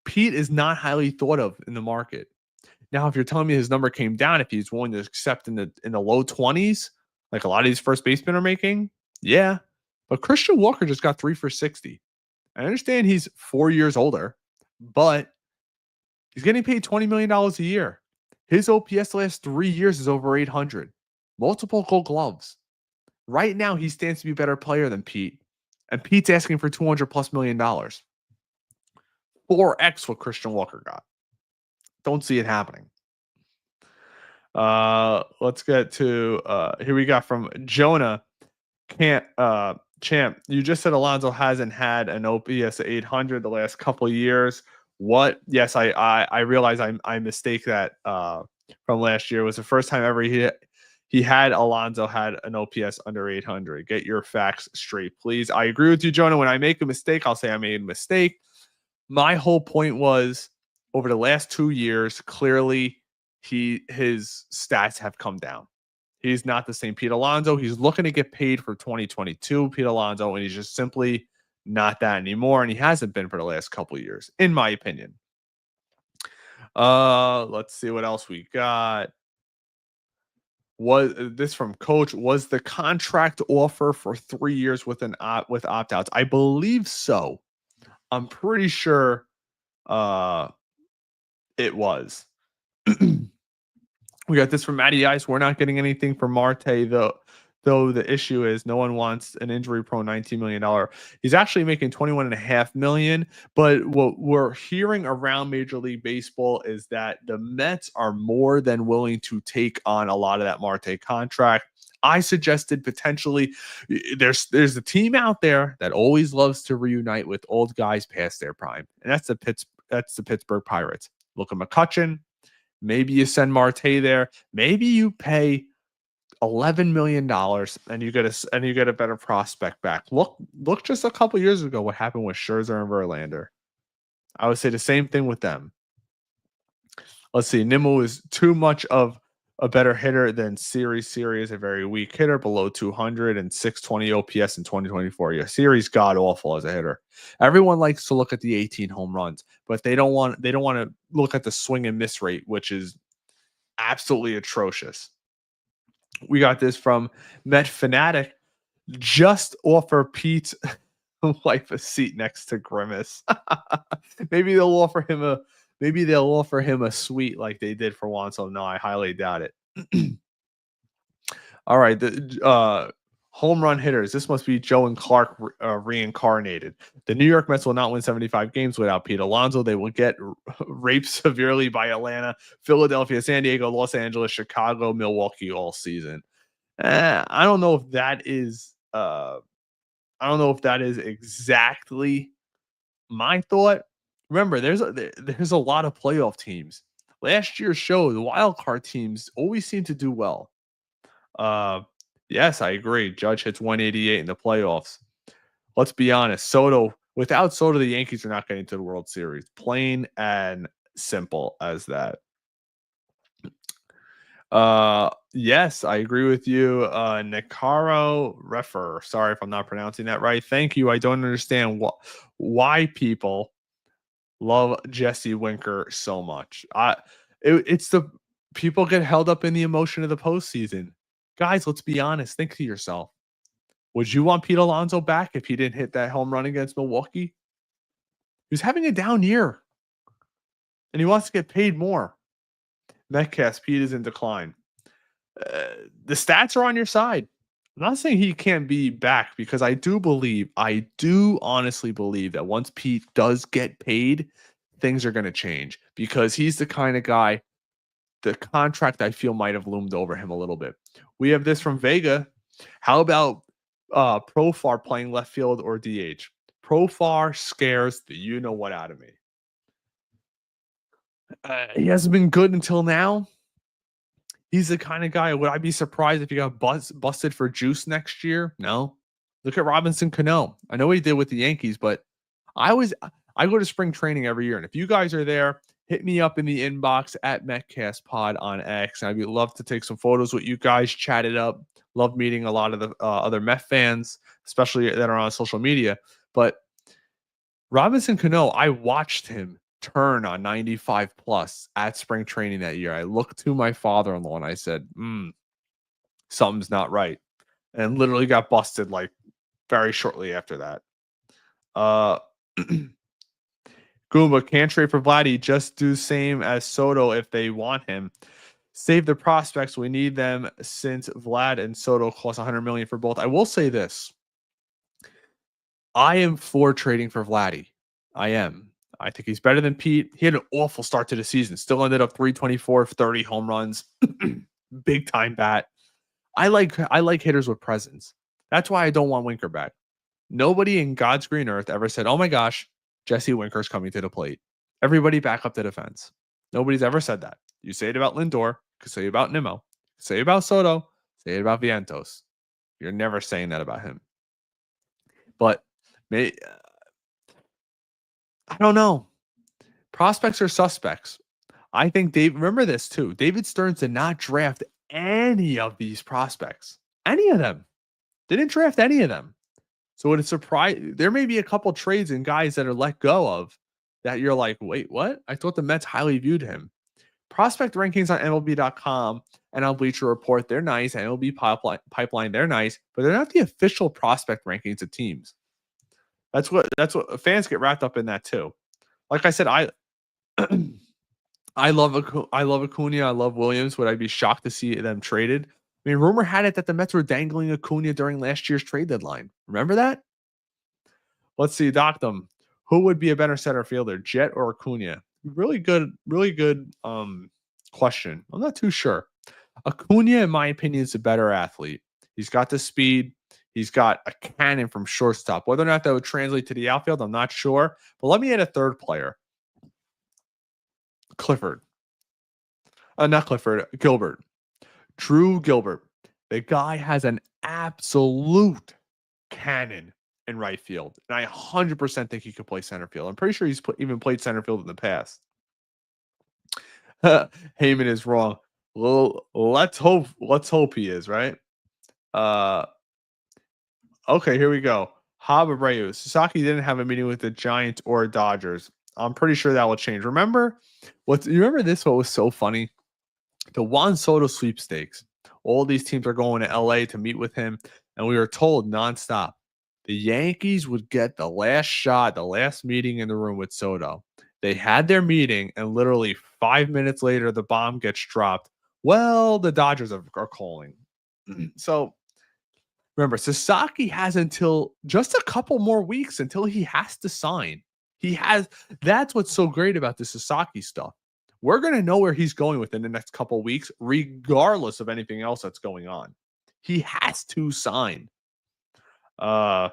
Pete is not highly thought of in the market. Now, if you're telling me his number came down, if he's willing to accept in the low 20s, like a lot of these first basemen are making, yeah. But Christian Walker just got 3 for 60. I understand he's 4 years older, but he's getting paid $20 million a year. His OPS the last 3 years is over 800. Multiple Gold Gloves. Right now, he stands to be a better player than Pete, and Pete's asking for $200+ million. 4x what Christian Walker got. Don't see it happening. Let's get to here we got from Jonah. Champ, you just said Alonso hasn't had an OPS 800 the last couple of years. What? Yes, I realize I mistake that from last year. It was the first time ever Alonso had an OPS under 800. Get your facts straight, please. I agree with you, Jonah. When I make a mistake, I'll say I made a mistake. My whole point was, over the last 2 years, clearly his stats have come down. He's not the same Pete Alonso. He's looking to get paid for 2022, Pete Alonso, and he's just simply not that anymore. And he hasn't been for the last couple of years, in my opinion. Let's see what else we got. Was this from Coach? Was the contract offer for 3 years with opt-outs? I believe so. I'm pretty sure it was. We got this from Matty Ice. We're not getting anything from Marte, though the issue is no one wants an injury-prone $19 million. He's actually making $21.5 million. But what we're hearing around Major League Baseball is that the Mets are more than willing to take on a lot of that Marte contract. I suggested potentially there's a team out there that always loves to reunite with old guys past their prime, and that's the Pittsburgh Pirates. Look at McCutchen. Maybe you send Marte there. Maybe you pay $11 million and you get a better prospect back. Look just a couple years ago what happened with Scherzer and Verlander. I would say the same thing with them. Let's see. Nimmo is too much of a better hitter than Siri. Siri is a very weak hitter, below 200 and 620 OPS in 2024. Yeah, Siri's god awful as a hitter. Everyone likes to look at the 18 home runs, but they don't want to look at the swing and miss rate, which is absolutely atrocious. We got this from Met Fanatic. Just offer Pete wife a seat next to Grimace. Maybe they'll offer him a suite like they did for Wanso. No, I highly doubt it. All right, the home run hitters. This must be Joe and Clark reincarnated. The New York Mets will not win 75 games without Pete Alonso. They will get raped severely by Atlanta, Philadelphia, San Diego, Los Angeles, Chicago, Milwaukee all season. I don't know if that is exactly my thought. Remember, there's a lot of playoff teams. Last year's show, the wild card teams always seem to do well. Yes, I agree. Judge hits 188 in the playoffs. Let's be honest. Without Soto, the Yankees are not getting to the World Series. Plain and simple as that. Yes, I agree with you. Nicaro Refer. Sorry if I'm not pronouncing that right. Thank you. I don't understand why people love Jesse Winker so much. It's the people get held up in the emotion of the postseason. Guys, let's be honest. Think to yourself. Would you want Pete Alonso back if he didn't hit that home run against Milwaukee? He was having a down year. And he wants to get paid more. Metcalf, Pete is in decline. The stats are on your side. I'm not saying he can't be back because I do honestly believe that once Pete does get paid, things are going to change because he's the kind of guy, the contract I feel might have loomed over him a little bit. We have this from Vega. How about Profar playing left field or DH? Profar scares the you-know-what out of me. He hasn't been good until now. He's the kind of guy. Would I be surprised if he got busted for juice next year? No. Look at Robinson Cano. I know what he did with the Yankees, but I go to spring training every year. And if you guys are there, hit me up in the inbox at MetcastPod on X. I'd love to take some photos with you guys, chat it up. Love meeting a lot of the other Met fans, especially that are on social media. But Robinson Cano, I watched him turn on 95 plus at spring training that year. I looked to my father-in-law and I said, something's not right. And literally got busted like very shortly after that. Goomba, can't trade for Vladdy. Just do same as Soto if they want him. Save the prospects. We need them since Vlad and Soto cost $100 million for both. I will say this. I am for trading for Vladdy. I am. I think he's better than Pete. He had an awful start to the season. Still ended up 324, 30 home runs. Big time bat. I like hitters with presence. That's why I don't want Winker back. Nobody in God's green earth ever said, oh my gosh, Jesse Winker's coming to the plate. Everybody back up the defense. Nobody's ever said that. You say it about Lindor. You can say it about Nimmo. You can say it about Soto. Say it about Vientos. You're never saying that about him. But I don't know. Prospects are suspects. I think remember this too. David Stearns did not draft any of these prospects. Any of them. They didn't draft any of them. So it is surprising. There may be a couple trades and guys that are let go of that you're like, wait, what? I thought the Mets highly viewed him. Prospect rankings on MLB.com and on Bleacher Report, they're nice. MLB Pipeline, they're nice, but they're not the official prospect rankings of teams. That's what fans get wrapped up in that too. Like I said, I love Acuna. I love Williams. Would I be shocked to see them traded? I mean, rumor had it that the Mets were dangling Acuna during last year's trade deadline. Remember that? Let's see, Doctum. Who would be a better center fielder, Jet or Acuna? Really good question. I'm not too sure. Acuna, in my opinion, is a better athlete. He's got the speed. He's got a cannon from shortstop. Whether or not that would translate to the outfield, I'm not sure. But let me add a third player. Gilbert. Drew Gilbert. The guy has an absolute cannon in right field. And I 100% think he could play center field. I'm pretty sure he's even played center field in the past. Heyman is wrong. Well, let's hope he is, right? Okay, here we go. Hab Abreu. Sasaki didn't have a meeting with the Giants or Dodgers. I'm pretty sure that will change. Remember you remember this? What was so funny? The Juan Soto sweepstakes. All these teams are going to LA to meet with him, and we were told nonstop the Yankees would get the last shot, the last meeting in the room with Soto. They had their meeting, and literally 5 minutes later, the bomb gets dropped. Well, the Dodgers are calling. So remember, Sasaki has until just a couple more weeks until he has to sign. That's what's so great about the Sasaki stuff. We're going to know where he's going within the next couple weeks, regardless of anything else that's going on. He has to sign. Oh,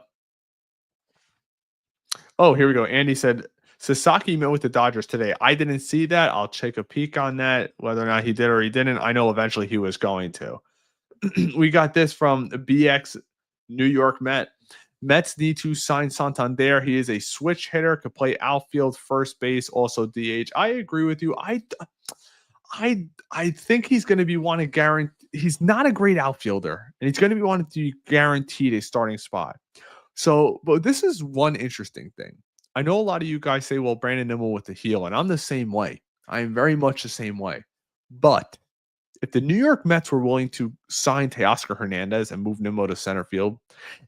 here we go. Andy said Sasaki met with the Dodgers today. I didn't see that. I'll take a peek on that, whether or not he did or he didn't. I know eventually he was going to. We got this from BX New York Met. Mets need to sign Santander. He is a switch hitter, could play outfield, first base, also DH. I agree with you. I think he's going to be wanting guarantee. He's not a great outfielder, and he's going to be wanting to be guaranteed a starting spot. So, but this is one interesting thing. I know a lot of you guys say, well, Brandon Nimmo with the heel, and I'm the same way. I am very much the same way. But if the New York Mets were willing to sign Teoscar Hernandez and move Nimmo to center field,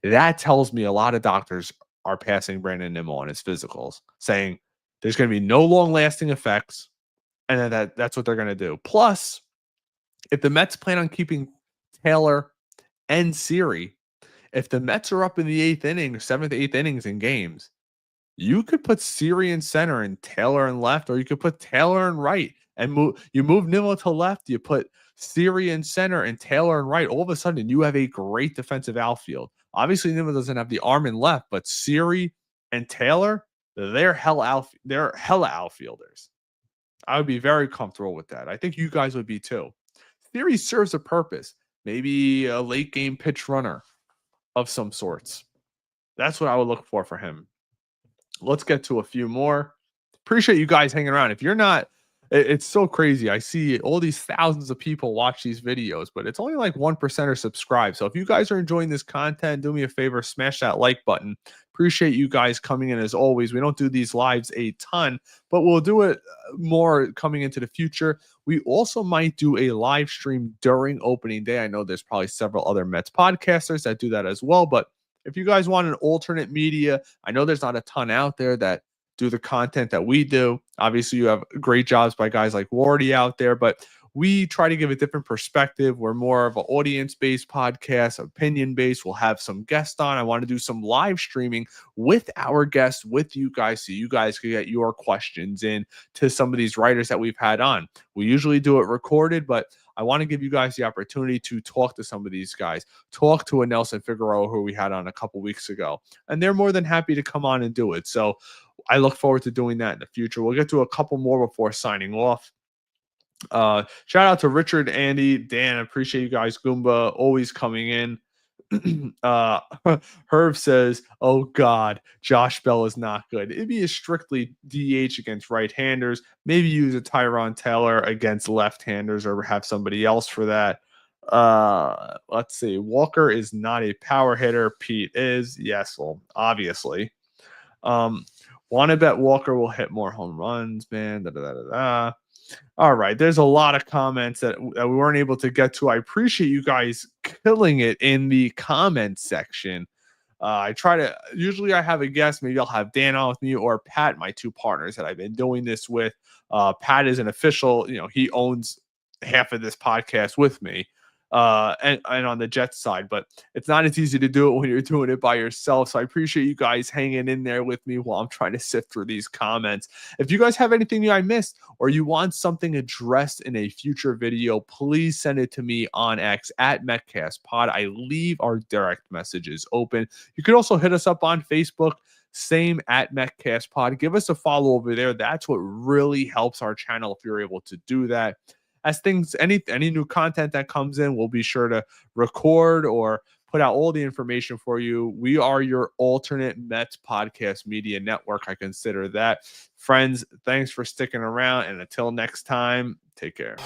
that tells me a lot of doctors are passing Brandon Nimmo on his physicals, saying there's going to be no long-lasting effects, and then that's what they're going to do. Plus, if the Mets plan on keeping Taylor and Siri, if the Mets are up in the 8th inning, 7th, 8th innings in games, you could put Siri in center and Taylor in left, or you could put Taylor in right and move Nimmo to left. You put Siri in center and Taylor in right. All of a sudden, you have a great defensive outfield. Obviously, Nimmo doesn't have the arm in left, but Siri and Taylor, they're hella outfielders. I would be very comfortable with that. I think you guys would be too. Siri serves a purpose. Maybe a late game pitch runner of some sorts. That's what I would look for him. Let's get to a few more. Appreciate you guys hanging around. If you're not, it's so crazy. I see all these thousands of people watch these videos, but it's only like 1% are subscribed. So if you guys are enjoying this content, do me a favor, smash that like button. Appreciate you guys coming in as always. We don't do these lives a ton, but we'll do it more coming into the future. We also might do a live stream during opening day. I know there's probably several other Mets podcasters that do that as well, but if you guys want an alternate media, I know there's not a ton out there that do the content that we do. Obviously, you have great jobs by guys like Wardy out there, but we try to give a different perspective. We're more of an audience-based podcast, opinion-based. We'll have some guests on. I want to do some live streaming with our guests, with you guys, so you guys can get your questions in to some of these writers that we've had on. We usually do it recorded, but I want to give you guys the opportunity to talk to some of these guys, talk to a Nelson Figueroa who we had on a couple weeks ago, and they're more than happy to come on and do it. So I look forward to doing that in the future. We'll get to a couple more before signing off. Shout out to Richard, Andy, Dan. Appreciate you guys. Goomba always coming in. Herb says, oh God, Josh Bell is not good. It'd be a strictly DH against right-handers. Maybe use a Tyron Taylor against left-handers or have somebody else for that. Let's see. Walker is not a power hitter. Pete is. Yes, well, obviously. Want to bet Walker will hit more home runs, man. All right. There's a lot of comments that we weren't able to get to. I appreciate you guys killing it in the comment section. Usually I have a guest. Maybe I'll have Dan on with me or Pat, my two partners that I've been doing this with. Pat is an official, he owns half of this podcast with me. And on the Jets side, but it's not as easy to do it when you're doing it by yourself. So I appreciate you guys hanging in there with me while I'm trying to sift through these comments. If you guys have anything I missed or you want something addressed in a future video, please send it to me on X at MetcastPod. I leave our direct messages open. You can also hit us up on Facebook, same at MetcastPod. Give us a follow over there. That's what really helps our channel if you're able to do that. As any new content that comes in, we'll be sure to record or put out all the information for you. We are your alternate Mets podcast media network. I consider that. Friends, thanks for sticking around. And until next time, Take care.